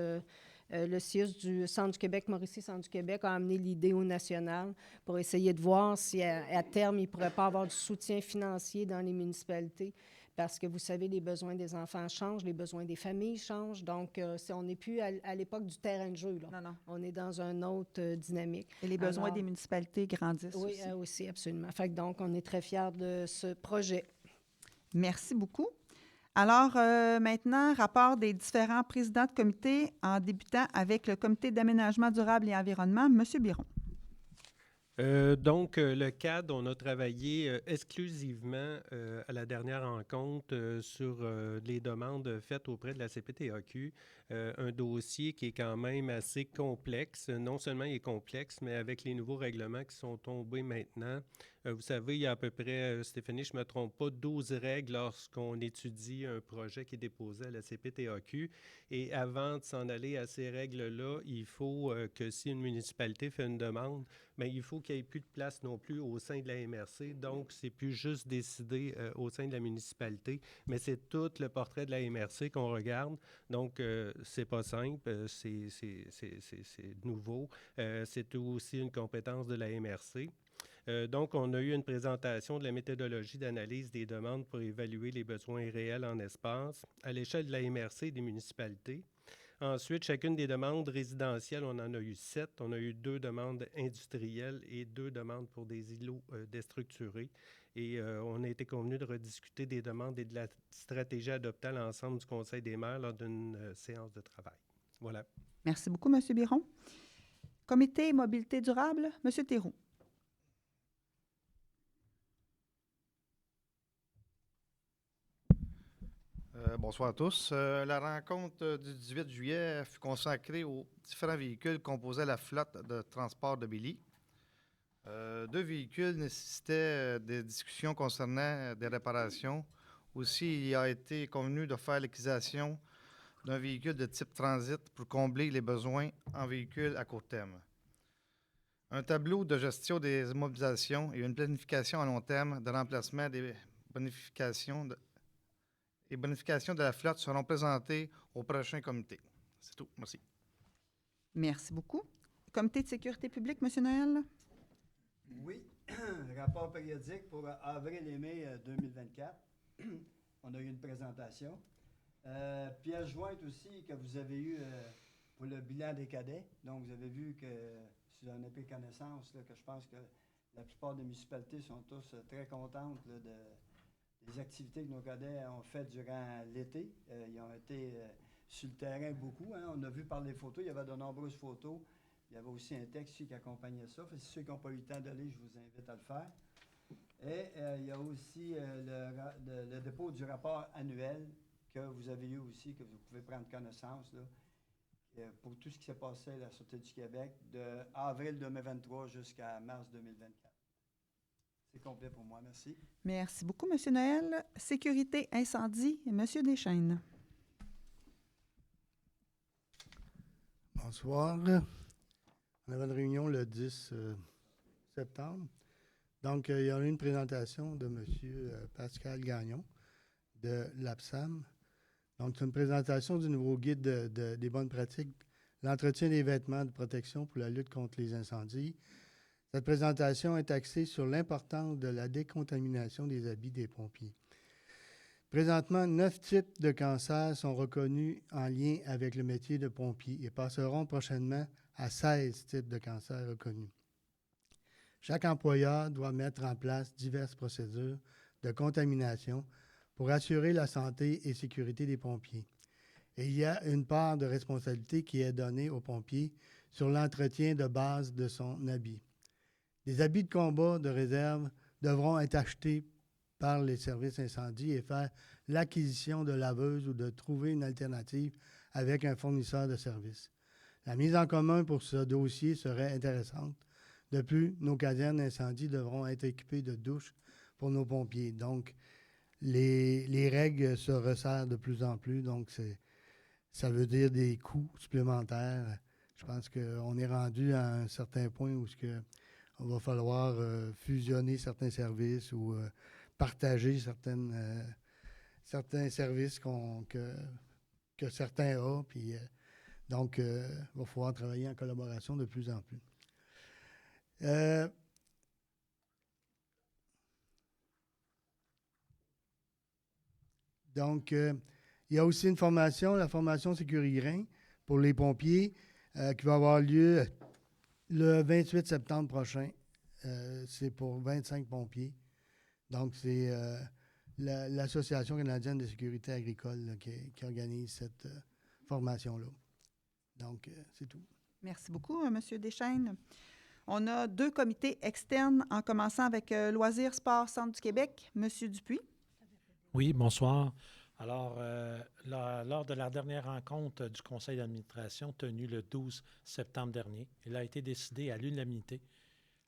du Centre du Québec, Mauricie Centre du Québec, a amené l'idée au national pour essayer de voir si, à terme, il ne pourrait pas avoir du soutien financier dans les municipalités. Parce que vous savez, les besoins des enfants changent, les besoins des familles changent. Donc, on n'est plus à l'époque du terrain de jeu. Là. Non. On est dans une autre dynamique. Et les besoins des municipalités grandissent oui, aussi. Oui, aussi, absolument. Fait que donc, on est très fiers de ce projet. Merci beaucoup. Alors, maintenant, rapport des différents présidents de comité, en débutant avec le comité d'aménagement durable et environnement, M. Biron. Donc, le CAD, on a travaillé exclusivement à la dernière rencontre sur les demandes faites auprès de la CPTAQ. Un dossier qui est quand même assez complexe. Non seulement il est complexe, mais avec les nouveaux règlements qui sont tombés maintenant. Vous savez, il y a à peu près, Stéphanie, je ne me trompe pas, 12 règles lorsqu'on étudie un projet qui est déposé à la CPTAQ. Et avant de s'en aller à ces règles-là, il faut que si une municipalité fait une demande, bien, il faut qu'il n'y ait plus de place non plus au sein de la MRC. Donc, c'est plus juste décidé au sein de la municipalité, mais c'est tout le portrait de la MRC qu'on regarde. Donc, c'est pas simple, c'est nouveau. C'est aussi une compétence de la MRC. Donc, on a eu une présentation de la méthodologie d'analyse des demandes pour évaluer les besoins réels en espace à l'échelle de la MRC et des municipalités. Ensuite, chacune des demandes résidentielles, on en a eu 7. On a eu 2 demandes industrielles et 2 demandes pour des îlots déstructurés. Et on a été convenu de rediscuter des demandes et de la stratégie adoptée à l'ensemble du Conseil des maires lors d'une séance de travail. Voilà. Merci beaucoup, M. Biron. Comité mobilité durable, M. Théroux. Bonsoir à tous. La rencontre du 18 juillet fut consacrée aux différents véhicules composés la flotte de transport de Billy. 2 véhicules nécessitaient des discussions concernant des réparations. Aussi, il a été convenu de faire l'acquisition d'un véhicule de type transit pour combler les besoins en véhicule à court terme. Un tableau de gestion des immobilisations et une planification à long terme de remplacement des bonifications de la flotte seront présentés au prochain comité. C'est tout. Merci. Merci beaucoup. Comité de sécurité publique, M. Noël. Oui, rapport périodique pour avril et mai 2024. On a eu une présentation. Pièce jointe aussi que vous avez eue pour le bilan des cadets. Donc, vous avez vu que, si vous en avez pris connaissance, là, que je pense que la plupart des municipalités sont tous très contentes là, des activités que nos cadets ont faites durant l'été. Ils ont été sur le terrain beaucoup. Hein. On a vu par les photos, il y avait de nombreuses photos. Il y avait aussi un texte qui accompagnait ça. Si ceux qui n'ont pas eu le temps de lire, je vous invite à le faire. Et il y a aussi le dépôt du rapport annuel que vous avez eu aussi, que vous pouvez prendre connaissance là, pour tout ce qui s'est passé à la Sûreté du Québec de avril 2023 jusqu'à mars 2024. C'est complet pour moi. Merci. Merci beaucoup, M. Noël. Sécurité, incendie, M. Deschênes. Bonsoir. On avait une réunion le 10 septembre. Donc, il y a eu une présentation de M. Pascal Gagnon de l'APSAM. Donc, c'est une présentation du nouveau guide des bonnes pratiques l'entretien des vêtements de protection pour la lutte contre les incendies. Cette présentation est axée sur l'importance de la décontamination des habits des pompiers. Présentement, 9 types de cancers sont reconnus en lien avec le métier de pompier et passeront prochainement à 16 types de cancers reconnus. Chaque employeur doit mettre en place diverses procédures de contamination pour assurer la santé et sécurité des pompiers. Et il y a une part de responsabilité qui est donnée aux pompiers sur l'entretien de base de son habit. Les habits de combat de réserve devront être achetés par les services incendie et faire l'acquisition de laveuses ou de trouver une alternative avec un fournisseur de services. La mise en commun pour ce dossier serait intéressante. De plus, nos casernes d'incendie devront être équipées de douches pour nos pompiers. Donc, les règles se resserrent de plus en plus. Donc, ça veut dire des coûts supplémentaires. Je pense qu'on est rendu à un certain point où on va falloir fusionner certains services ou partager certains services que certains ont. Puis, donc, il va falloir travailler en collaboration de plus en plus. Donc, il y a aussi une formation, la formation Sécurigrain pour les pompiers, qui va avoir lieu le 28 septembre prochain. C'est pour 25 pompiers. Donc, c'est l'Association canadienne de sécurité agricole là, qui organise cette formation-là. Donc, c'est tout. Merci beaucoup, M. Deschênes. On a 2 comités externes, en commençant avec Loisirs, Sport, Centre du Québec. M. Dupuis. Oui, bonsoir. Alors, lors de la dernière rencontre du conseil d'administration tenue le 12 septembre dernier, il a été décidé à l'unanimité,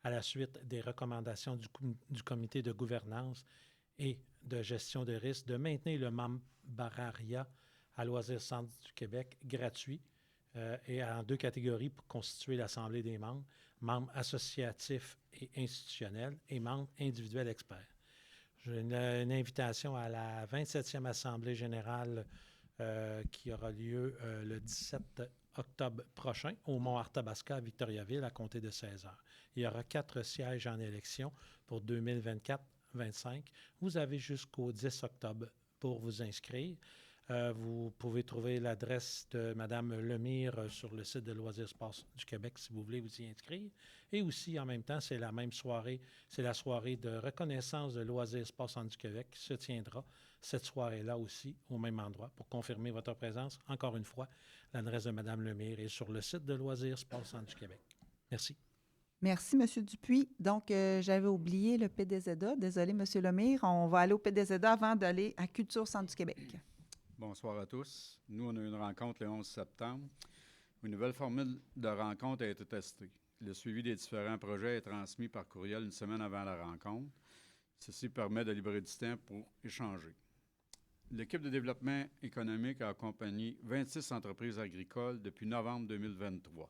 à la suite des recommandations du comité de gouvernance et de gestion de risque, de maintenir le membrariat à Loisirs Centre du Québec gratuit et en 2 catégories pour constituer l'Assemblée des membres, membres associatifs et institutionnels et membres individuels experts. J'ai une invitation à la 27e Assemblée générale qui aura lieu le 17 octobre prochain au Mont-Arthabasca à Victoriaville à compter de 16 heures. Il y aura 4 sièges en élection pour 2024-25. Vous avez jusqu'au 10 octobre pour vous inscrire. Vous pouvez trouver l'adresse de Mme Lemire sur le site de Loisirs Sport du Québec si vous voulez vous y inscrire. Et aussi, en même temps, c'est la même soirée, c'est la soirée de reconnaissance de Loisirs Sport du Québec qui se tiendra cette soirée-là aussi au même endroit. Pour confirmer votre présence, encore une fois, l'adresse de Mme Lemire est sur le site de Loisirs Sport du Québec. Merci. Merci, M. Dupuis. Donc, j'avais oublié le PDZA. Désolé, M. Lemire. On va aller au PDZA avant d'aller à Culture Centre du Québec. Bonsoir à tous. Nous, on a eu une rencontre le 11 septembre. Une nouvelle formule de rencontre a été testée. Le suivi des différents projets est transmis par courriel une semaine avant la rencontre. Ceci permet de libérer du temps pour échanger. L'équipe de développement économique a accompagné 26 entreprises agricoles depuis novembre 2023.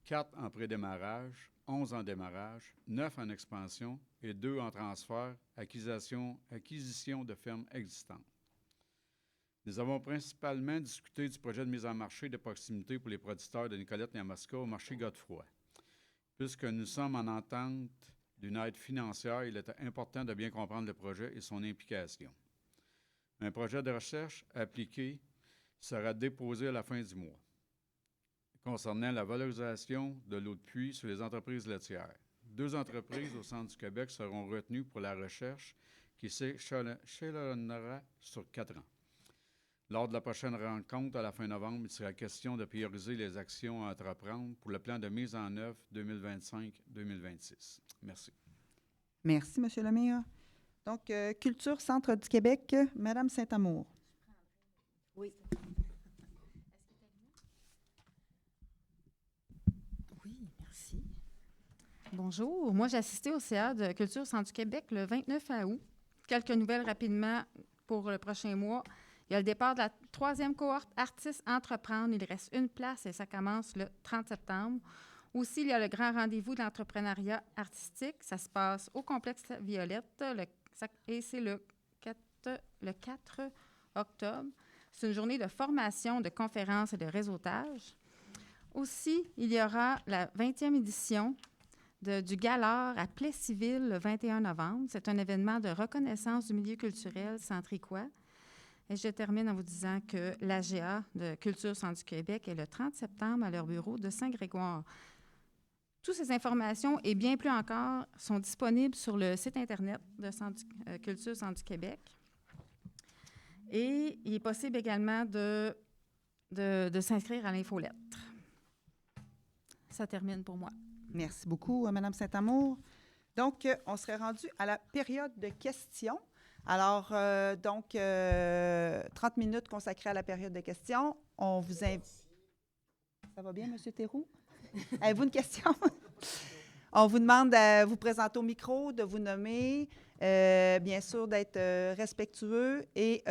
4 en prédémarrage, 11 en démarrage, 9 en expansion et 2 en transfert, acquisition de fermes existantes. Nous avons principalement discuté du projet de mise en marché de proximité pour les producteurs de Nicolette-Yamaska au marché Godefroy. Puisque nous sommes en entente d'une aide financière, il était important de bien comprendre le projet et son implication. Un projet de recherche appliqué sera déposé à la fin du mois concernant la valorisation de l'eau de pluie sur les entreprises laitières. 2 entreprises au centre du Québec seront retenues pour la recherche qui s'échelonnera sur 4 ans. Lors de la prochaine rencontre, à la fin novembre, il sera question de prioriser les actions à entreprendre pour le plan de mise en œuvre 2025-2026. Merci. Merci, M. Lemire. Donc, Culture Centre du Québec, Mme Saint-Amour. Oui. Oui, merci. Bonjour. Moi, j'ai assisté au CA de Culture Centre du Québec le 29 août. Quelques nouvelles rapidement pour le prochain mois. Il y a le départ de la 3e cohorte Artistes Entreprendre. Il reste une place et ça commence le 30 septembre. Aussi, il y a le grand rendez-vous de l'entrepreneuriat artistique. Ça se passe au complexe Violette et c'est le 4 octobre. C'est une journée de formation, de conférences et de réseautage. Aussi, il y aura la 20e édition du Galard à Plessisville le 21 novembre. C'est un événement de reconnaissance du milieu culturel centricois. Et je termine en vous disant que l'AGA de Culture Centre du Québec est le 30 septembre à leur bureau de Saint-Grégoire. Toutes ces informations et bien plus encore sont disponibles sur le site Internet de Culture Centre du Québec. Et il est possible également de s'inscrire à l'infolettre. Ça termine pour moi. Merci beaucoup, Mme Saint-Amour. Donc, on serait rendu à la période de questions. Alors, 30 minutes consacrées à la période de questions. On vous invite... Ça va bien, M. Théroux? Avez-vous une question? On vous demande de vous présenter au micro, de vous nommer, bien sûr d'être respectueux et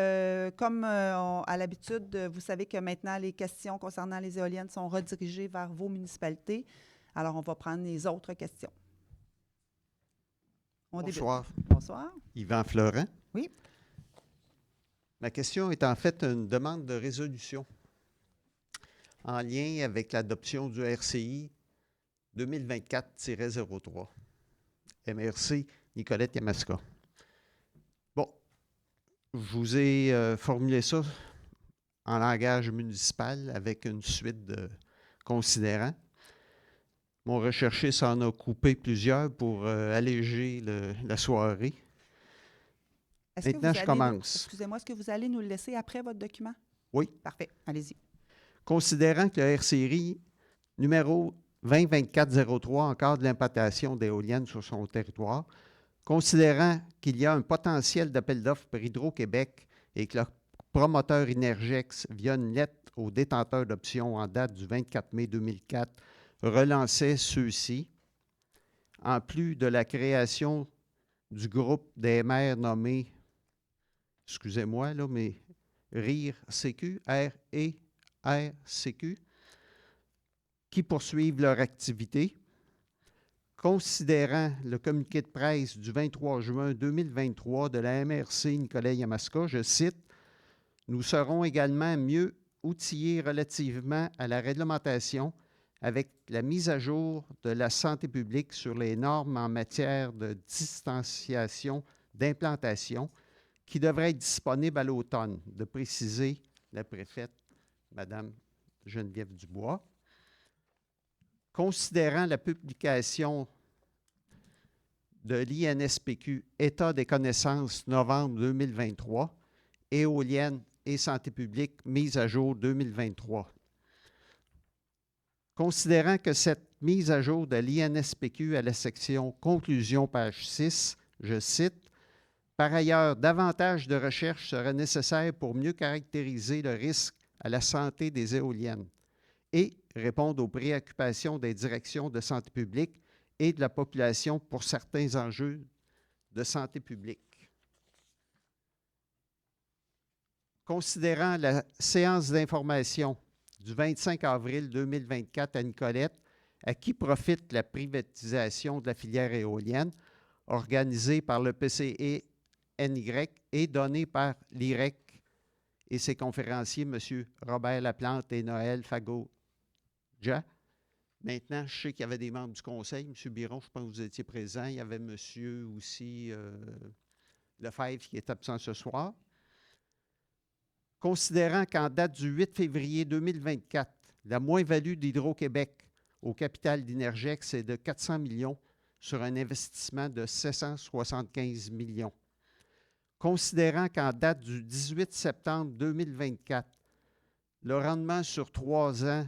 comme à l'habitude, vous savez que maintenant les questions concernant les éoliennes sont redirigées vers vos municipalités. Alors, on va prendre les autres questions. Bonsoir. Bonsoir. Yvan Florent. Oui. Ma question est en fait une demande de résolution en lien avec l'adoption du RCI 2024-03. MRC Nicolette Yamaska. Bon, je vous ai formulé ça en langage municipal avec une suite de considérants. Mon recherchiste en a coupé plusieurs pour alléger la soirée. Maintenant, je commence. Excusez-moi, est-ce que vous allez nous le laisser après votre document? Oui. Parfait. Allez-y. Considérant que le RCI numéro 2024-03 en cas de l'implantation d'éoliennes sur son territoire, considérant qu'il y a un potentiel d'appel d'offres par Hydro-Québec et que le promoteur Énergex, via une lettre aux détenteurs d'options en date du 24 mai 2004, relançait ceux-ci, en plus de la création du groupe des maires nommé, excusez-moi, là, mais RIR-CQ, R-E-R-C-Q, qui poursuivent leur activité. Considérant le communiqué de presse du 23 juin 2023 de la MRC Nicolette Yamaska, je cite, « Nous serons également mieux outillés relativement à la réglementation avec la mise à jour de la santé publique sur les normes en matière de distanciation d'implantation qui devraient être disponibles à l'automne », de préciser la préfète, Mme Geneviève Dubois. Considérant la publication de l'INSPQ État des connaissances novembre 2023, éoliennes et santé publique mise à jour 2023. Considérant que cette mise à jour de l'INSPQ à la section conclusion page 6, je cite, « Par ailleurs, davantage de recherches seraient nécessaires pour mieux caractériser le risque à la santé des éoliennes et répondre aux préoccupations des directions de santé publique et de la population pour certains enjeux de santé publique. » Considérant la séance d'information du 25 avril 2024 à Nicolette, à qui profite la privatisation de la filière éolienne, organisée par le PCE-NY et donnée par l'IREC et ses conférenciers, M. Robert Laplante et Noël Fago-Ja. Maintenant, je sais qu'il y avait des membres du conseil. M. Biron, je pense que vous étiez présent. Il y avait M. aussi Lefebvre qui est absent ce soir. Considérant qu'en date du 8 février 2024, la moins-value d'Hydro-Québec au capital d'Énergex est de 400 millions sur un investissement de 775 millions. Considérant qu'en date du 18 septembre 2024, le rendement sur 3 ans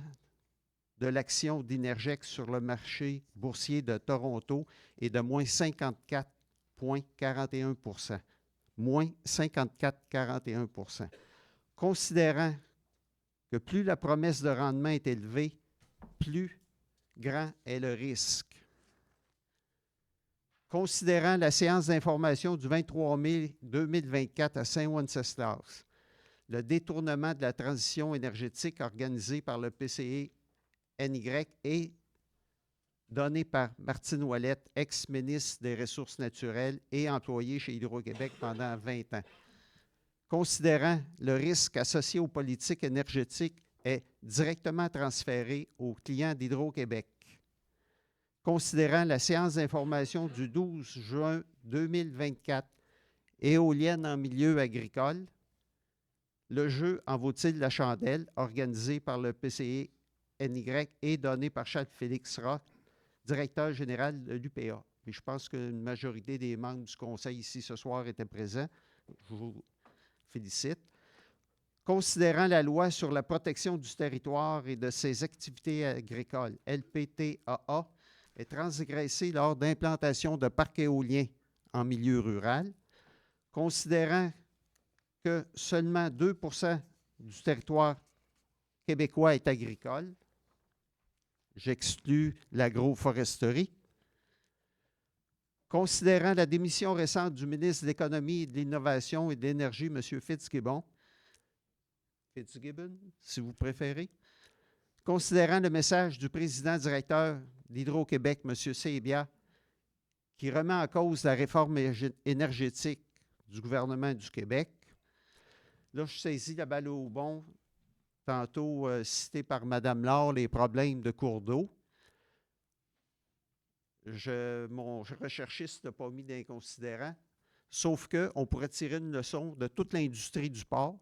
de l'action d'Énergex sur le marché boursier de Toronto est de moins 54,41 %. Moins 54,41 %. Considérant que plus la promesse de rendement est élevée, plus grand est le risque. Considérant la séance d'information du 23 mai 2024 à Saint-Wenceslas, le détournement de la transition énergétique organisé par le PCE-NY et donné par Martine Ouellette, ex-ministre des Ressources naturelles et employée chez Hydro-Québec pendant 20 ans. Considérant le risque associé aux politiques énergétiques est directement transférée aux clients d'Hydro-Québec. Considérant la séance d'information du 12 juin 2024, éolienne en milieu agricole, le jeu en vaut-il la chandelle, organisé par le PCE NY et donné par Charles-Félix Roch, directeur général de l'UPA. Et je pense qu'une majorité des membres du conseil ici ce soir étaient présents. Je vous félicite. Considérant la loi sur la protection du territoire et de ses activités agricoles, LPTAA, est transgressée lors d'implantation de parcs éoliens en milieu rural, considérant que seulement 2 % du territoire québécois est agricole, j'exclus l'agroforesterie, considérant la démission récente du ministre de l'Économie et de l'Innovation et de l'Énergie, M. Fitzgibbon, si vous préférez, considérant le message du président directeur d'Hydro-Québec, M. Sebia, qui remet en cause la réforme énergétique du gouvernement du Québec. Là, je saisis la balle au bon, tantôt cité par Mme Laure, les problèmes de cours d'eau. Mon recherchiste n'a pas mis d'inconsidérant, sauf qu'on pourrait tirer une leçon de toute l'industrie du porc,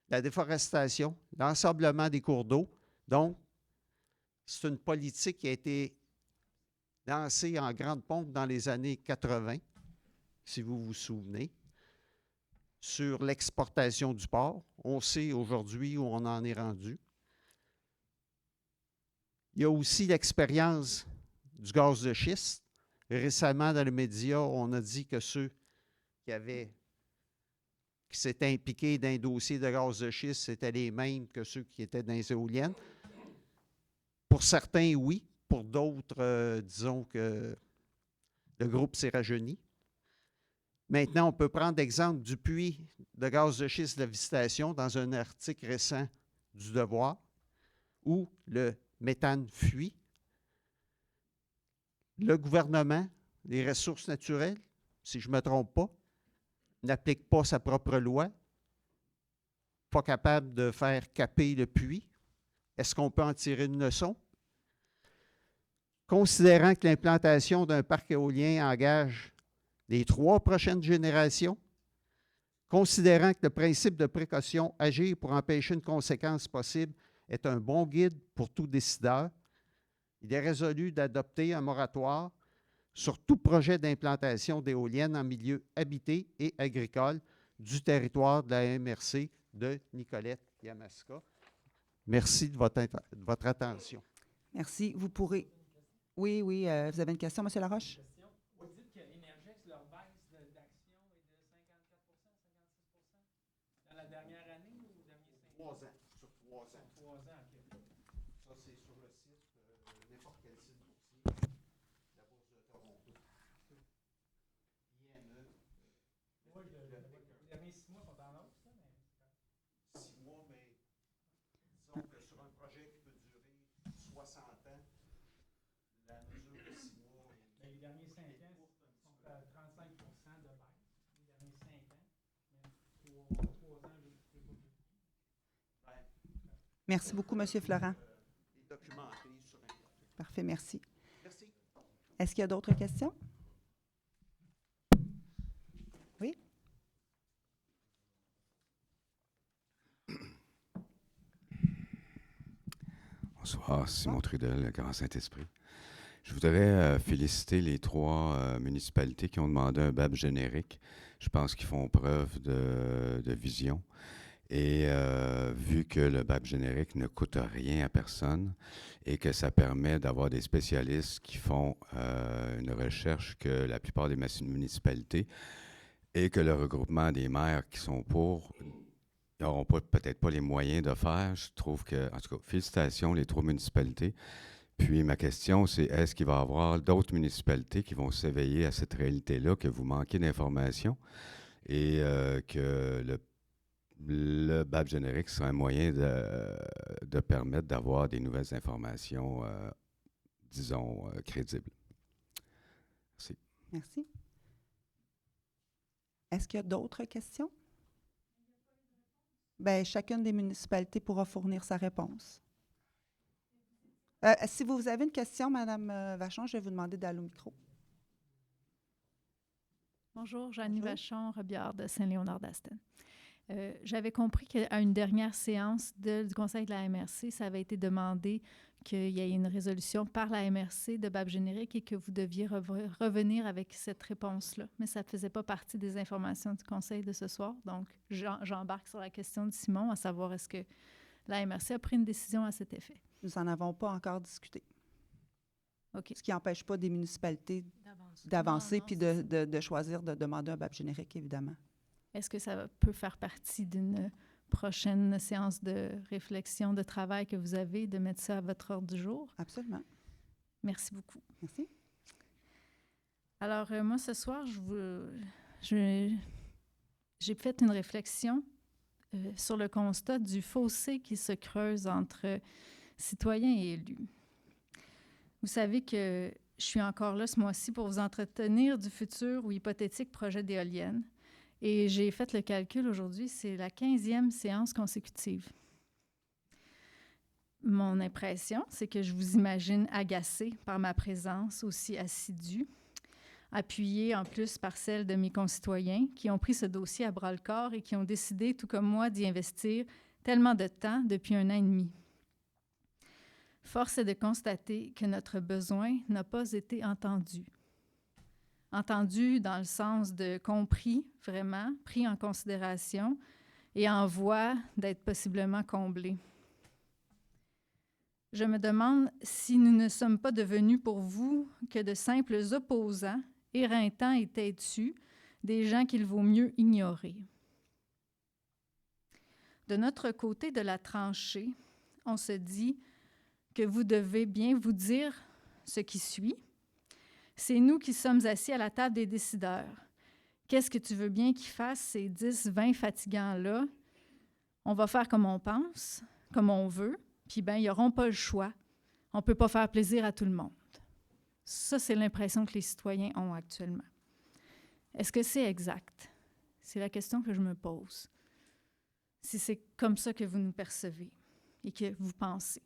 la déforestation, l'ensablement des cours d'eau. Donc, c'est une politique qui a été lancée en grande pompe dans les années 80, si vous vous souvenez, sur l'exportation du porc. On sait aujourd'hui où on en est rendu. Il y a aussi l'expérience du gaz de schiste. Récemment, dans les médias, on a dit que ceux qui s'étaient impliqués dans un dossier de gaz de schiste, c'était les mêmes que ceux qui étaient dans les éoliennes. Pour certains, oui. Pour d'autres, disons que le groupe s'est rajeuni. Maintenant, on peut prendre l'exemple du puits de gaz de schiste de la Visitation dans un article récent du Devoir, où le méthane fuit. Le gouvernement, les ressources naturelles, si je ne me trompe pas, n'applique pas sa propre loi, pas capable de faire caper le puits. Est-ce qu'on peut en tirer une leçon? Considérant que l'implantation d'un parc éolien engage les 3 prochaines générations, considérant que le principe de précaution, agir pour empêcher une conséquence possible, est un bon guide pour tout décideur, il est résolu d'adopter un moratoire sur tout projet d'implantation d'éoliennes en milieu habité et agricole du territoire de la MRC de Nicolette-Yamaska. Merci de votre attention. Merci. Vous pourrez... Oui, vous avez une question, M. Laroche? Vous dites que Énergex, leur baisse d'action est de 54 56 dans la dernière année ou dernier 5 ans? 3 ans. Sur 3 ans. 3 ans, OK. Ça, c'est sur le site, n'importe quel site boursier, la Bourse de Toronto. IME. Oui, les derniers 6 mois sont en hausse, ça, mais... 6 mois, mais disons que sur un projet qui peut durer 60 ans, la mesure de 6 mois est... Les derniers 5 ans sont à 35 de baisse. Les derniers 5 ans. Mais 3 ans, je ne sais pas. Merci beaucoup, M. Florent. Documenté sur Internet. Parfait, merci. Merci. Est-ce qu'il y a d'autres questions? Oui? Bonsoir, Simon Trudel, le Grand Saint-Esprit. Je voudrais féliciter les 3 municipalités qui ont demandé un BAB générique. Je pense qu'ils font preuve de vision. Et vu que le BAB générique ne coûte rien à personne et que ça permet d'avoir des spécialistes qui font une recherche que la plupart des municipalités et que le regroupement des maires qui sont pour n'auront peut-être pas les moyens de faire, je trouve que, en tout cas, félicitations les 3 municipalités. Puis ma question, c'est est-ce qu'il va y avoir d'autres municipalités qui vont s'éveiller à cette réalité-là, que vous manquez d'informations et que le BAB générique sera un moyen de permettre d'avoir des nouvelles informations, disons, crédibles. Merci. Merci. Est-ce qu'il y a d'autres questions? Bien, chacune des municipalités pourra fournir sa réponse. Si vous avez une question, Mme Vachon, je vais vous demander d'aller au micro. Bonjour, Jeannie Vachon, Robillard de Saint-Léonard-d'Aston. J'avais compris qu'à une dernière séance du Conseil de la MRC, ça avait été demandé qu'il y ait une résolution par la MRC de BAP générique et que vous deviez revenir avec cette réponse-là. Mais ça ne faisait pas partie des informations du Conseil de ce soir. Donc, j'embarque sur la question de Simon, à savoir est-ce que la MRC a pris une décision à cet effet? Nous n'en avons pas encore discuté. OK. Ce qui n'empêche pas des municipalités d'avancer puis de choisir de demander un BAP générique, évidemment. Est-ce que ça peut faire partie d'une prochaine séance de réflexion, de travail que vous avez, de mettre ça à votre ordre du jour? Absolument. Merci beaucoup. Merci. Alors, moi, ce soir, j'ai fait une réflexion sur le constat du fossé qui se creuse entre citoyens et élus. Vous savez que je suis encore là ce mois-ci pour vous entretenir du futur ou hypothétique projet d'éolienne. Et j'ai fait le calcul aujourd'hui, c'est la 15e séance consécutive. Mon impression, c'est que je vous imagine agacé par ma présence aussi assidue, appuyée en plus par celle de mes concitoyens qui ont pris ce dossier à bras-le-corps et qui ont décidé, tout comme moi, d'y investir tellement de temps depuis 1 an et demi. Force est de constater que notre besoin n'a pas été entendu. Entendu dans le sens de compris, vraiment, pris en considération et en voie d'être possiblement comblé. Je me demande si nous ne sommes pas devenus pour vous que de simples opposants, éreintants et têtus, des gens qu'il vaut mieux ignorer. De notre côté de la tranchée, on se dit que vous devez bien vous dire ce qui suit. C'est nous qui sommes assis à la table des décideurs. Qu'est-ce que tu veux bien qu'ils fassent, ces 10, 20 fatigants-là? On va faire comme on pense, comme on veut, puis bien, ils n'auront pas le choix. On ne peut pas faire plaisir à tout le monde. Ça, c'est l'impression que les citoyens ont actuellement. Est-ce que c'est exact? C'est la question que je me pose. Si c'est comme ça que vous nous percevez et que vous pensez.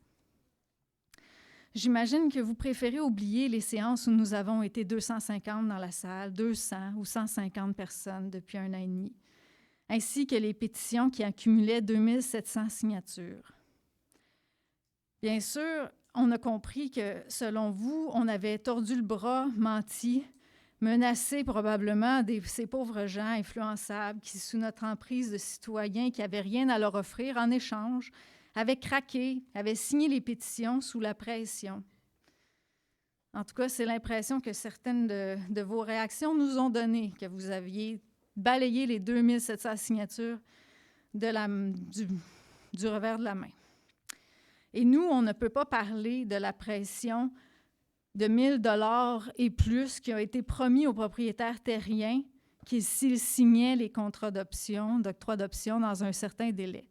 J'imagine que vous préférez oublier les séances où nous avons été 250 dans la salle, 200 ou 150 personnes depuis 1 an et demi, ainsi que les pétitions qui accumulaient 2700 signatures. Bien sûr, on a compris que, selon vous, on avait tordu le bras, menti, menacé probablement ces pauvres gens influençables qui, sous notre emprise de citoyens qui n'avaient rien à leur offrir en échange, avaient craqué, avaient signé les pétitions sous la pression. En tout cas, c'est l'impression que certaines de vos réactions nous ont donné, que vous aviez balayé les 2700 signatures du revers de la main. Et nous, on ne peut pas parler de la pression de 1 000 $ et plus qui ont été promis aux propriétaires terriens s'ils signaient les contrats d'octroi d'option dans un certain délai.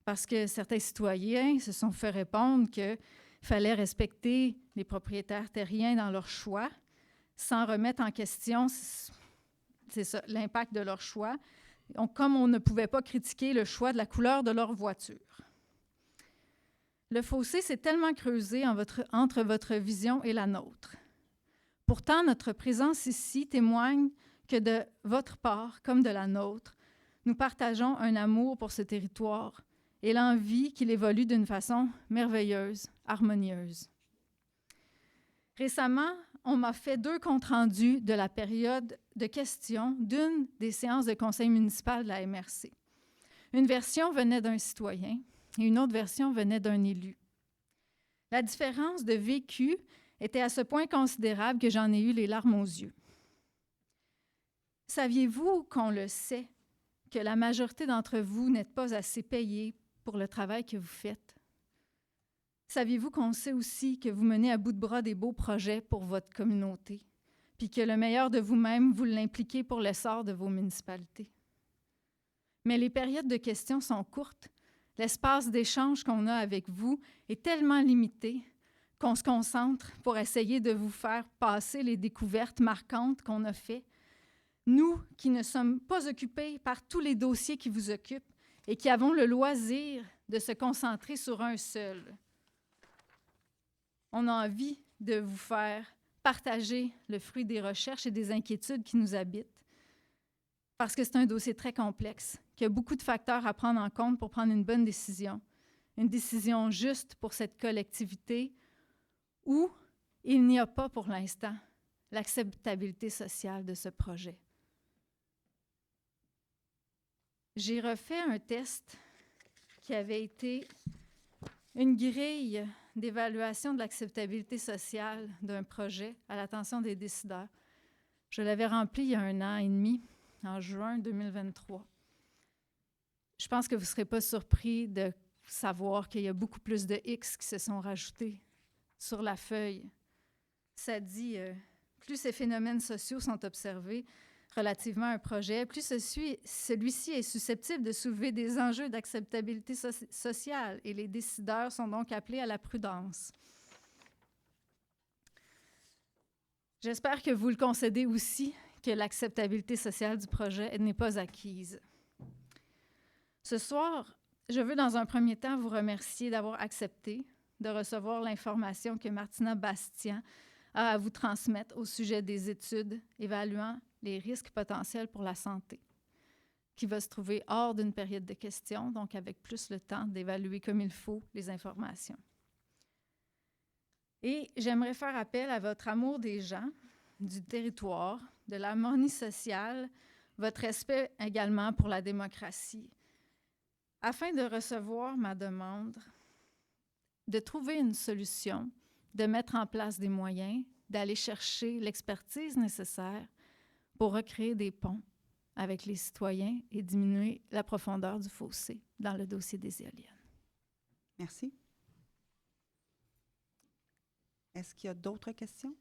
Parce que certains citoyens se sont fait répondre qu'il fallait respecter les propriétaires terriens dans leur choix, sans remettre en question, c'est ça, l'impact de leur choix, comme on ne pouvait pas critiquer le choix de la couleur de leur voiture. Le fossé s'est tellement creusé entre votre vision et la nôtre. Pourtant, notre présence ici témoigne que de votre part, comme de la nôtre, nous partageons un amour pour ce territoire et l'envie qu'il évolue d'une façon merveilleuse, harmonieuse. Récemment, on m'a fait 2 comptes rendus de la période de questions d'une des séances de conseil municipal de la MRC. Une version venait d'un citoyen et une autre version venait d'un élu. La différence de vécu était à ce point considérable que j'en ai eu les larmes aux yeux. Saviez-vous qu'on le sait, que la majorité d'entre vous n'êtes pas assez payés pour le travail que vous faites? Saviez-vous qu'on sait aussi que vous menez à bout de bras des beaux projets pour votre communauté, puis que le meilleur de vous-même, vous l'impliquez pour l'essor de vos municipalités? Mais les périodes de questions sont courtes. L'espace d'échange qu'on a avec vous est tellement limité qu'on se concentre pour essayer de vous faire passer les découvertes marquantes qu'on a faites. Nous, qui ne sommes pas occupés par tous les dossiers qui vous occupent et qui avons le loisir de se concentrer sur un seul. On a envie de vous faire partager le fruit des recherches et des inquiétudes qui nous habitent, parce que c'est un dossier très complexe, qui a beaucoup de facteurs à prendre en compte pour prendre une bonne décision, une décision juste pour cette collectivité où il n'y a pas pour l'instant l'acceptabilité sociale de ce projet. J'ai refait un test qui avait été une grille d'évaluation de l'acceptabilité sociale d'un projet à l'attention des décideurs. Je l'avais rempli il y a 1 an et demi, en juin 2023. Je pense que vous ne serez pas surpris de savoir qu'il y a beaucoup plus de X qui se sont rajoutés sur la feuille. Ça dit, plus ces phénomènes sociaux sont observés relativement à un projet, plus celui-ci est susceptible de soulever des enjeux d'acceptabilité sociale et les décideurs sont donc appelés à la prudence. J'espère que vous le concédez aussi, que l'acceptabilité sociale du projet n'est pas acquise. Ce soir, je veux dans un premier temps vous remercier d'avoir accepté de recevoir l'information que Martina Bastien a à vous transmettre au sujet des études évaluant les risques potentiels pour la santé, qui va se trouver hors d'une période de questions, donc avec plus le temps d'évaluer comme il faut les informations. Et j'aimerais faire appel à votre amour des gens, du territoire, de l'harmonie sociale, votre respect également pour la démocratie, afin de recevoir ma demande, de trouver une solution, de mettre en place des moyens, d'aller chercher l'expertise nécessaire pour recréer des ponts avec les citoyens et diminuer la profondeur du fossé dans le dossier des éoliennes. Merci. Est-ce qu'il y a d'autres questions?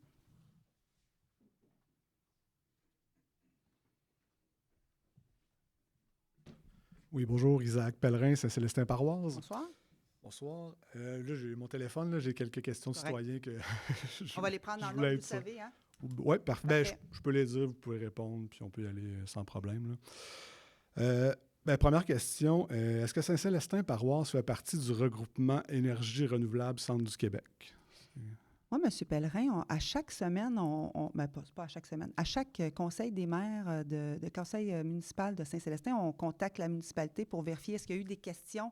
Oui, bonjour, Isaac Pellerin, Saint-Célestin-Paroisse. Bonsoir. Bonsoir. Là, j'ai mon téléphone, là, j'ai quelques questions de citoyens que on va les prendre en note, vous savez, hein? Oui, parfait. Ben, je peux les dire, vous pouvez répondre, puis on peut y aller sans problème. Première question, est-ce que Saint-Célestin-Paroisse fait partie du regroupement Énergie renouvelable Centre du Québec? Oui, M. Pellerin, à chaque semaine, pas à chaque semaine, à chaque conseil des maires de conseil municipal de Saint-Célestin, on contacte la municipalité pour vérifier est-ce qu'il y a eu des questions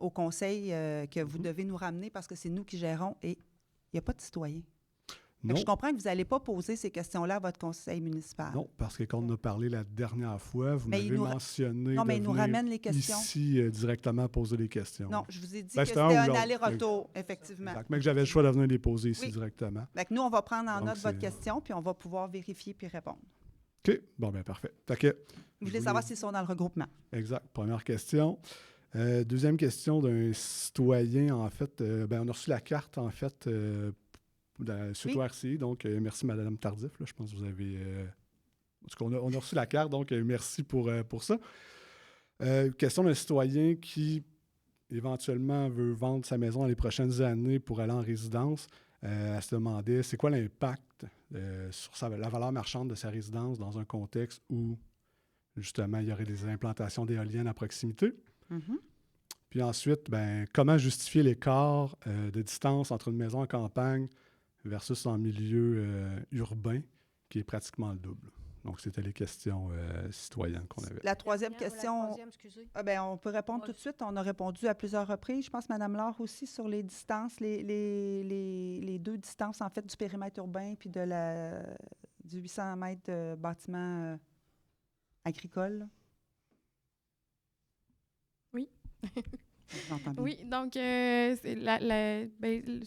au conseil que vous devez nous ramener parce que c'est nous qui gérons et il n'y a pas de citoyens. Je comprends que vous n'allez pas poser ces questions-là à votre conseil municipal. Non, parce que quand on a parlé la dernière fois, vous m'avez mentionné non, mais il nous ramène les questions. Ici, directement poser les questions. Non, je vous ai dit que c'était un aller-retour, effectivement. Exact, mais que j'avais le choix de venir les poser ici directement. Donc, nous, on va prendre en note votre question, puis on va pouvoir vérifier puis répondre. OK, bon, bien parfait. Vous voulez savoir s'ils sont dans le regroupement. Exact, première question. Deuxième question d'un citoyen, en fait. On a reçu la carte, en fait, suite au RCI, donc merci Mme Tardif, là, je pense que vous avez... en tout cas, on a reçu la carte, donc merci pour ça. Question d'un citoyen qui, éventuellement, veut vendre sa maison dans les prochaines années pour aller en résidence. Elle se demandait, c'est quoi l'impact sur la valeur marchande de sa résidence dans un contexte où, justement, il y aurait des implantations d'éoliennes à proximité. Mm-hmm. Puis ensuite, comment justifier l'écart de distance entre une maison en campagne versus en milieu urbain, qui est pratiquement le double. Donc, c'était les questions citoyennes qu'on avait. La troisième question, on peut répondre tout de suite. On a répondu à plusieurs reprises. Je pense, Mme Laure aussi, sur les distances, les deux distances, en fait, du périmètre urbain puis du 800 mètres de bâtiment agricole. Oui. Oui, donc ce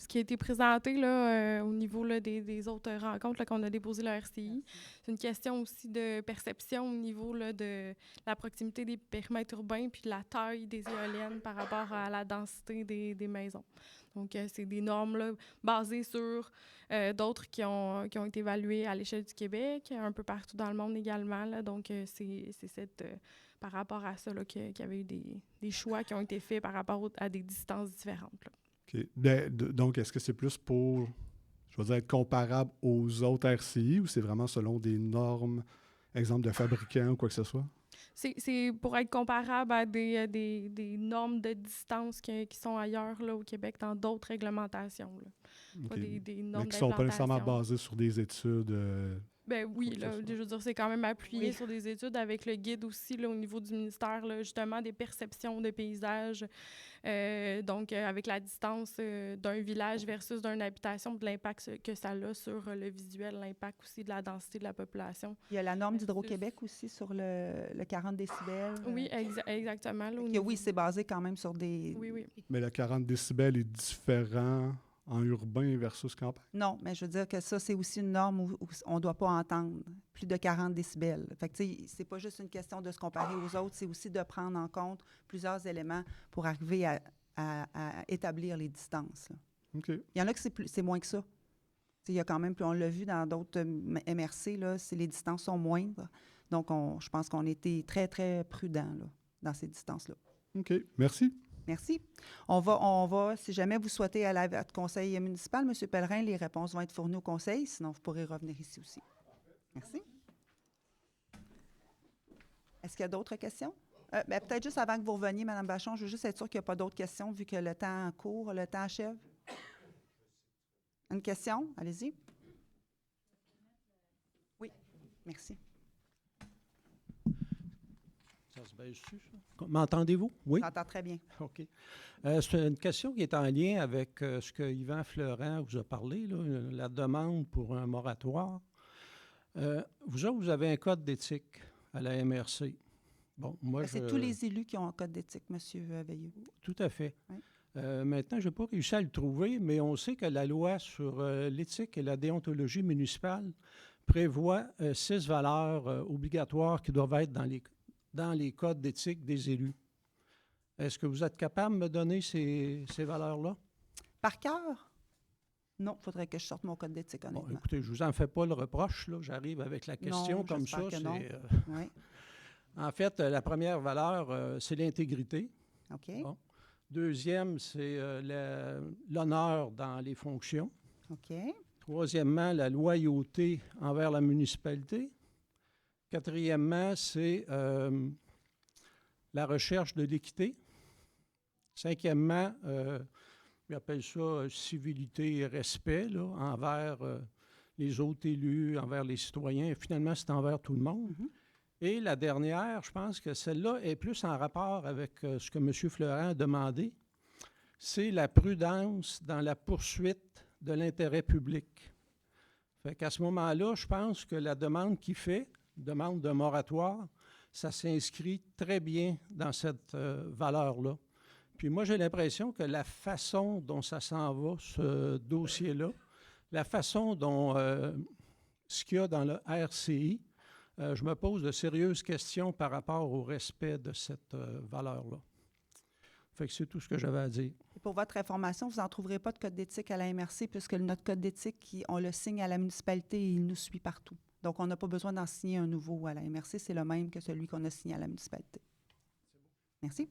qui a été présenté là, au niveau là, des autres rencontres là, qu'on a déposées le RCI, c'est une question aussi de perception au niveau là, de la proximité des périmètres urbains puis de la taille des éoliennes par rapport à la densité des maisons. Donc, c'est des normes là, basées sur d'autres qui ont été évaluées à l'échelle du Québec, un peu partout dans le monde également. Là, donc, c'est cette... par rapport à ça, qu'il y avait eu des choix qui ont été faits par rapport à des distances différentes. Là. OK. Donc, est-ce que c'est plus pour, je veux dire, être comparable aux autres RCI ou c'est vraiment selon des normes, exemple de fabricants ou quoi que ce soit? C'est pour être comparable à des normes de distance qui sont ailleurs là, au Québec, dans d'autres réglementations. Là. Pas OK. des normes Mais qui ne sont pas nécessairement d'implantation. basées sur des études. Ben oui, Faut que là, ça soit. je veux dire, c'est quand même appuyé Oui. sur des études avec le guide aussi là, au niveau du ministère, là, justement, des perceptions de paysages. Donc, avec la distance d'un village versus d'une habitation, de l'impact que ça a sur le visuel, l'impact aussi de la densité de la population. Il y a la norme d'Hydro-Québec aussi sur le 40 décibels. Oui, exactement. Là, au Que niveau oui, c'est basé quand même sur des... Oui, oui. Mais le 40 décibels est différent en urbain versus campagne. Non, mais je veux dire que ça, c'est aussi une norme où on ne doit pas entendre plus de 40 décibels. Fait que, tu sais, c'est pas juste une question de se comparer aux autres, c'est aussi de prendre en compte plusieurs éléments pour arriver à établir les distances. Là. OK. Il y en a que c'est moins que ça. Tu sais, il y a quand même, puis on l'a vu dans d'autres MRC, là, les distances sont moindres. Donc, je pense qu'on était très, très prudents là, dans ces distances-là. OK. Merci. Merci. On va, si jamais vous souhaitez aller à votre conseil municipal, M. Pellerin, les réponses vont être fournies au conseil, sinon vous pourrez revenir ici aussi. Merci. Est-ce qu'il y a d'autres questions? Peut-être juste avant que vous reveniez, Mme Vachon, je veux juste être sûre qu'il n'y a pas d'autres questions, vu que le temps court, le temps achève. Une question? Allez-y. Oui, merci. Ça se baisse-tu, ça? M'entendez-vous? Oui? J'entends très bien. OK. C'est une question qui est en lien avec ce que Yvan Fleurant vous a parlé, là, la demande pour un moratoire. Vous autres, vous avez un code d'éthique à la MRC. Bon, moi, C'est tous les élus qui ont un code d'éthique, M. Veilleux. Tout à fait. Oui. Maintenant, je n'ai pas réussi à le trouver, mais on sait que la loi sur l'éthique et la déontologie municipale prévoit 6 valeurs obligatoires qui doivent être dans les codes d'éthique des élus. Est-ce que vous êtes capable de me donner ces valeurs-là? Par cœur? Non, il faudrait que je sorte mon code d'éthique, honnêtement. Bon, écoutez, je ne vous en fais pas le reproche, là. J'arrive avec la question Non, comme ça. j'espère que non. Oui. En fait, la première valeur, c'est l'intégrité. OK. Bon. Deuxième, c'est l'honneur dans les fonctions. OK. Troisièmement, la loyauté envers la municipalité. Quatrièmement, c'est la recherche de l'équité. Cinquièmement, ils appellent ça civilité et respect là, envers les autres élus, envers les citoyens. Et finalement, c'est envers tout le monde. Mm-hmm. Et la dernière, je pense que celle-là est plus en rapport avec ce que M. Fleurant a demandé, c'est la prudence dans la poursuite de l'intérêt public. Fait qu'à ce moment-là, je pense que la demande qu'il fait, demande de moratoire, ça s'inscrit très bien dans cette valeur-là. Puis moi, j'ai l'impression que la façon dont ça s'en va, ce dossier-là, la façon dont ce qu'il y a dans le RCI, je me pose de sérieuses questions par rapport au respect de cette valeur-là. Fait que c'est tout ce que j'avais à dire. Et pour votre information, vous n'en trouverez pas de code d'éthique à la MRC puisque notre code d'éthique, on le signe à la municipalité et il nous suit partout. Donc, on n'a pas besoin d'en signer un nouveau à la MRC. C'est le même que celui qu'on a signé à la municipalité. Merci.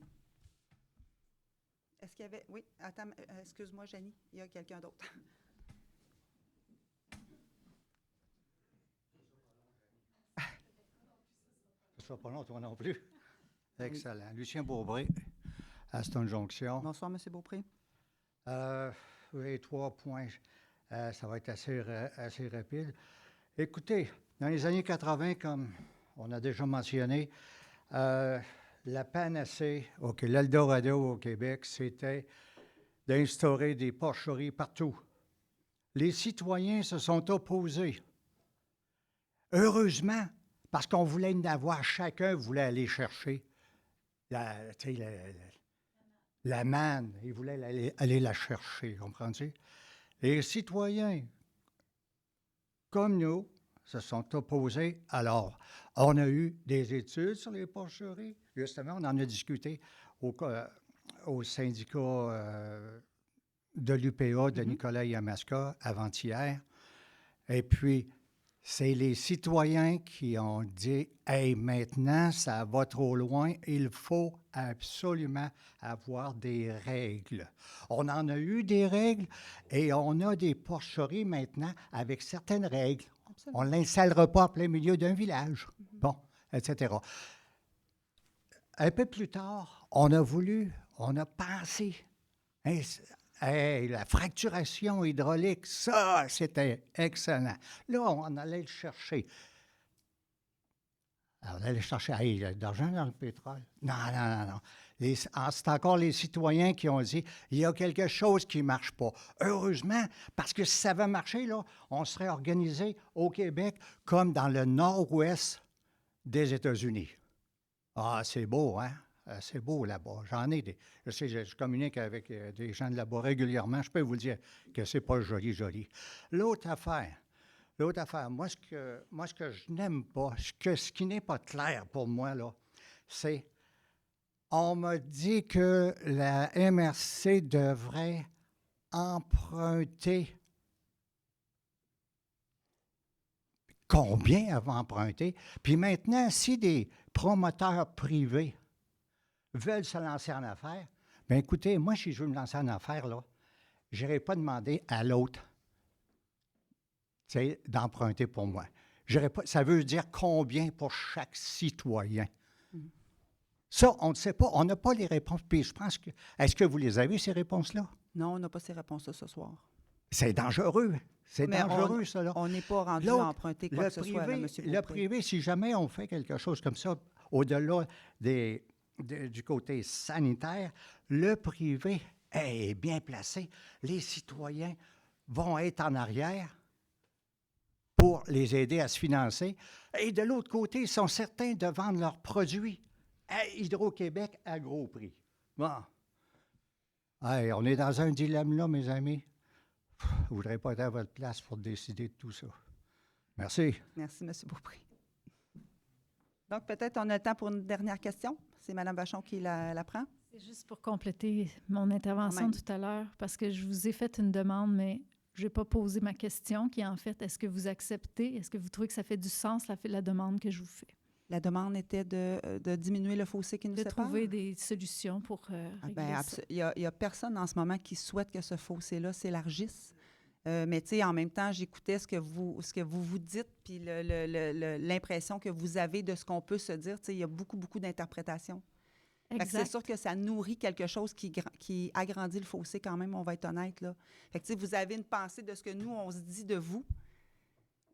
Est-ce qu'il y avait... Oui, attends, excuse-moi, Janie, il y a quelqu'un d'autre. Ce ne sera pas long, toi non plus. Excellent. Lucien Beaubré, Aston Jonction. Bonsoir, M. Beaupré. Oui, 3 points. Ça va être assez rapide. Écoutez, dans les années 80, comme on a déjà mentionné, la panacée, l'Eldorado au Québec, c'était d'instaurer des porcheries partout. Les citoyens se sont opposés. Heureusement, parce qu'on voulait en avoir, chacun voulait aller chercher la manne, il voulait aller la chercher, comprenez-vous? Les citoyens, comme nous, se sont opposés. Alors, on a eu des études sur les porcheries. Justement, on en a discuté au syndicat de l'UPA de Nicolas Yamaska avant-hier. Et puis, c'est les citoyens qui ont dit « Hey, maintenant, ça va trop loin, il faut absolument avoir des règles. » On en a eu des règles et on a des porcheries maintenant avec certaines règles. Absolument. On ne l'installera pas en plein milieu d'un village, bon, etc. un peu plus tard, on a pensé, hein, la fracturation hydraulique, ça, c'était excellent. Là, on allait le chercher. Alors, on allait chercher, il y a de l'argent dans le pétrole. Non. C'est encore les citoyens qui ont dit, il y a quelque chose qui ne marche pas. Heureusement, parce que si ça avait marché, là, on serait organisé au Québec comme dans le nord-ouest des États-Unis. Ah, c'est beau, hein? C'est beau là-bas. J'en ai des. Je sais, je communique avec des gens de là-bas régulièrement. Je peux vous dire que c'est pas joli. L'autre affaire, moi, ce que je n'aime pas, ce qui n'est pas clair pour moi, là, c'est, on m'a dit que la MRC devrait emprunter. Combien elle va emprunter? Puis maintenant, si des promoteurs privés veulent se lancer en affaires, bien écoutez, moi, si je veux me lancer en affaires, là, je n'irai pas demander à l'autre d'emprunter pour moi. Ça veut dire combien pour chaque citoyen. Ça, on ne sait pas. On n'a pas les réponses. Puis je pense que... Est-ce que vous les avez, ces réponses-là? Non, on n'a pas ces réponses-là ce soir. C'est dangereux. C'est Mais dangereux, ça, là. On n'est pas rendu à emprunter quoi que ce soit, là, M. Beaupré. Le privé, si jamais on fait quelque chose comme ça, au-delà du côté sanitaire, le privé est bien placé. Les citoyens vont être en arrière pour les aider à se financer. Et de l'autre côté, ils sont certains de vendre leurs produits à Hydro-Québec à gros prix. Bon. Hey, on est dans un dilemme là, mes amis. Je ne voudrais pas être à votre place pour décider de tout ça. Merci. Merci, M. Beaupré. Donc, peut-être on a le temps pour une dernière question. C'est Mme Vachon qui la prend. C'est juste pour compléter mon intervention tout à l'heure, parce que je vous ai fait une demande, mais je n'ai pas posé ma question, qui est en fait, est-ce que vous acceptez, est-ce que vous trouvez que ça fait du sens, la demande que je vous fais? La demande était de diminuer le fossé qui nous sépare? De trouver des solutions pour régler ça. Il n'y a personne en ce moment qui souhaite que ce fossé-là s'élargisse. Mais tu sais, en même temps, j'écoutais ce que vous dites, puis l'impression que vous avez de ce qu'on peut se dire. Tu sais, il y a beaucoup d'interprétations. C'est sûr que ça nourrit quelque chose qui agrandit le fossé quand même, on va être honnête, là. Fait que, tu sais, vous avez une pensée de ce que nous, on se dit de vous,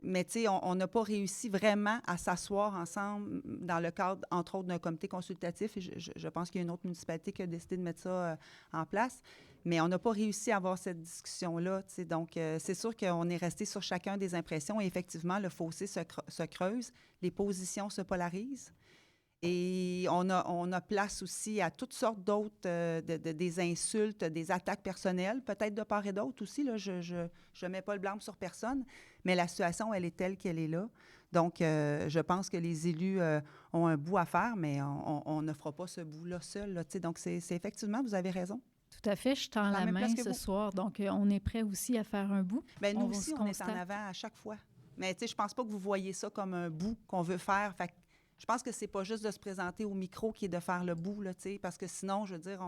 mais tu sais, on n'a pas réussi vraiment à s'asseoir ensemble dans le cadre, entre autres, d'un comité consultatif. Et je pense qu'il y a une autre municipalité qui a décidé de mettre ça en place. Mais on n'a pas réussi à avoir cette discussion-là. Tu sais. Donc, c'est sûr qu'on est resté sur chacun des impressions. Et effectivement, le fossé se creuse, les positions se polarisent. Et on a place aussi à toutes sortes d'autres, des insultes, des attaques personnelles, peut-être de part et d'autre aussi. Là, je ne mets pas le blâme sur personne, mais la situation, elle est telle qu'elle est là. Donc, je pense que les élus ont un bout à faire, mais on ne fera pas ce bout-là seul. Là, donc, c'est effectivement, vous avez raison. Tout à fait, je tends la main ce soir. Donc, on est prêt aussi à faire un bout. Bien, nous aussi, on est en avant à chaque fois. Mais tu sais, je ne pense pas que vous voyez ça comme un bout qu'on veut faire. Fait que je pense que c'est pas juste de se présenter au micro qui est de faire le bout, là, tu sais, parce que sinon, je veux dire,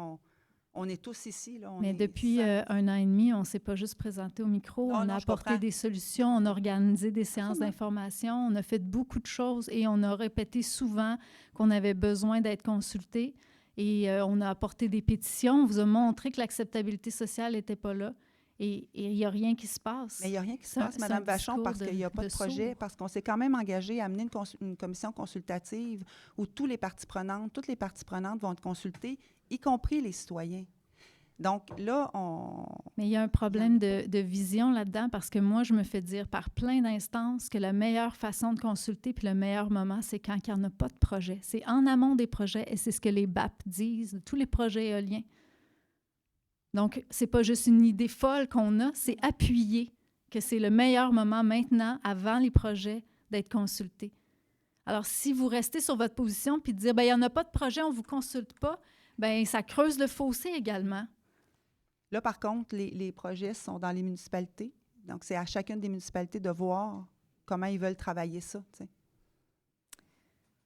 on est tous ici. Là, mais depuis 1 an et demi, on ne s'est pas juste présenté au micro. On a apporté des solutions, on a organisé des séances d'information, on a fait beaucoup de choses et on a répété souvent qu'on avait besoin d'être consulté. Et on a apporté des pétitions, on vous a montré que l'acceptabilité sociale n'était pas là. Et il n'y a rien qui se passe. Mais il n'y a rien qui se passe, Mme Vachon, parce qu'il n'y a pas de projet, parce qu'on s'est quand même engagé à amener une commission consultative où toutes les parties prenantes vont être consultées, y compris les citoyens. Donc là, Mais il y a un problème de vision là-dedans, parce que moi, je me fais dire par plein d'instances que la meilleure façon de consulter puis le meilleur moment, c'est quand il n'y en a pas de projet. C'est en amont des projets, et c'est ce que les BAP disent, tous les projets éoliens. Donc, ce n'est pas juste une idée folle qu'on a, c'est appuyé que c'est le meilleur moment maintenant, avant les projets, d'être consulté. Alors, si vous restez sur votre position puis de dire, bien, il n'y en a pas de projet, on ne vous consulte pas, bien, ça creuse le fossé également. Là, par contre, les projets sont dans les municipalités. Donc, c'est à chacune des municipalités de voir comment ils veulent travailler ça, tu sais.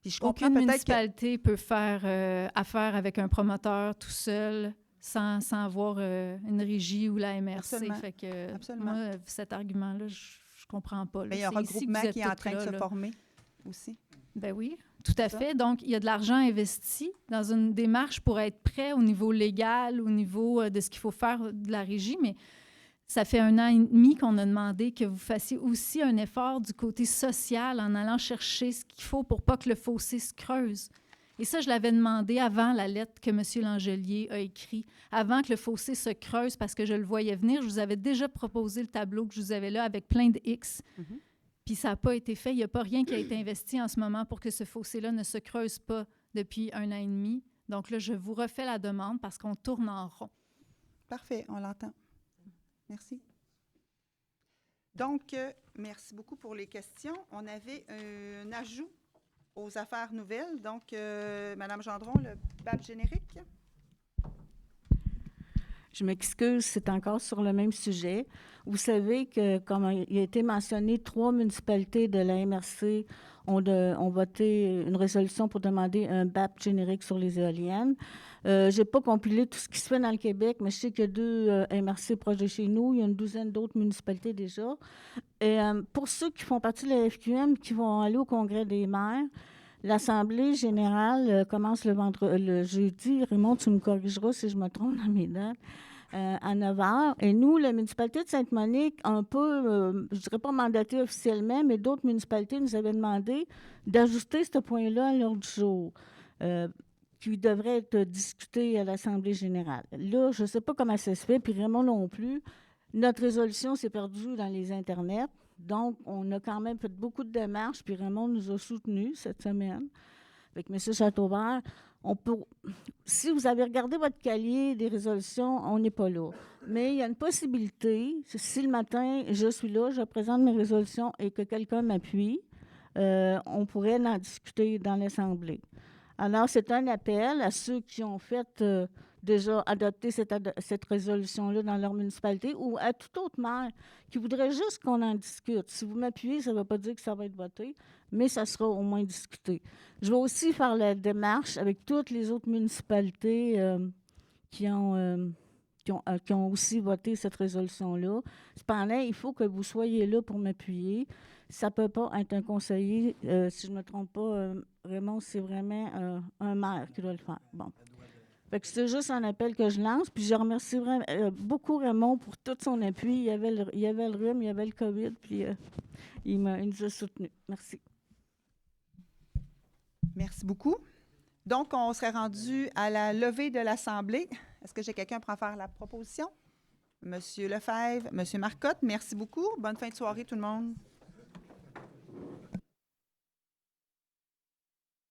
Puis je comprends aucune municipalité peut faire affaire avec un promoteur tout seul, sans avoir une régie ou la MRC. Absolument. Fait que, absolument. Moi, cet argument-là, je ne comprends pas. Là. Mais il y a un regroupement qui est en train de se former aussi. Ben oui, Tout à fait. Donc, il y a de l'argent investi dans une démarche pour être prêt au niveau légal, au niveau de ce qu'il faut faire de la régie, mais ça fait 1 an et demi qu'on a demandé que vous fassiez aussi un effort du côté social en allant chercher ce qu'il faut pour pas que le fossé se creuse. Et ça, je l'avais demandé avant la lettre que M. Langelier a écrite, avant que le fossé se creuse, parce que je le voyais venir. Je vous avais déjà proposé le tableau que je vous avais là avec plein de X. Puis ça n'a pas été fait. Il n'y a pas rien qui a été investi en ce moment pour que ce fossé-là ne se creuse pas depuis 1 an et demi. Donc là, je vous refais la demande parce qu'on tourne en rond. Parfait, on l'entend. Merci. Donc, merci beaucoup pour les questions. On avait un ajout aux affaires nouvelles. Donc, Mme Gendron, le BAP générique. Je m'excuse, c'est encore sur le même sujet. Vous savez que, comme il a été mentionné, 3 municipalités de la MRC ont voté une résolution pour demander un BAP générique sur les éoliennes. Je n'ai pas compilé tout ce qui se fait dans le Québec, mais je sais qu'il y a 2 MRC proches de chez nous. Il y a une douzaine d'autres municipalités déjà. Et pour ceux qui font partie de la FQM, qui vont aller au Congrès des maires, l'Assemblée générale commence le jeudi. Raymond, tu me corrigeras si je me trompe dans mes dates. À 9 h. Et nous, la municipalité de Sainte-Monique, un peu, je ne dirais pas mandaté officiellement, mais d'autres municipalités nous avaient demandé d'ajuster ce point-là à l'ordre du jour, qui devrait être discuté à l'Assemblée générale. Là, je ne sais pas comment ça se fait, puis Raymond non plus. Notre résolution s'est perdue dans les internets. Donc, on a quand même fait beaucoup de démarches, puis Raymond nous a soutenus cette semaine avec M. Chateauvert. Si vous avez regardé votre cahier des résolutions, on n'est pas là. Mais il y a une possibilité, si le matin, je suis là, je présente mes résolutions et que quelqu'un m'appuie, on pourrait en discuter dans l'Assemblée. Alors, c'est un appel à ceux qui ont fait déjà adopter cette résolution-là dans leur municipalité ou à tout autre maire qui voudrait juste qu'on en discute. Si vous m'appuyez, ça ne veut pas dire que ça va être voté, mais ça sera au moins discuté. Je vais aussi faire la démarche avec toutes les autres municipalités qui ont aussi voté cette résolution-là. Cependant, il faut que vous soyez là pour m'appuyer. Ça ne peut pas être un conseiller. Si je ne me trompe pas, Raymond, c'est vraiment un maire qui doit le faire. Bon. Fait que c'est juste un appel que je lance. Puis je remercie vraiment, beaucoup Raymond pour tout son appui. Il y avait le rhume, il y avait le COVID, puis il nous a soutenus. Merci. Merci beaucoup. Donc, on serait rendu à la levée de l'Assemblée. Est-ce que j'ai quelqu'un pour en faire la proposition? Monsieur Lefebvre, Monsieur Marcotte, merci beaucoup. Bonne fin de soirée, tout le monde.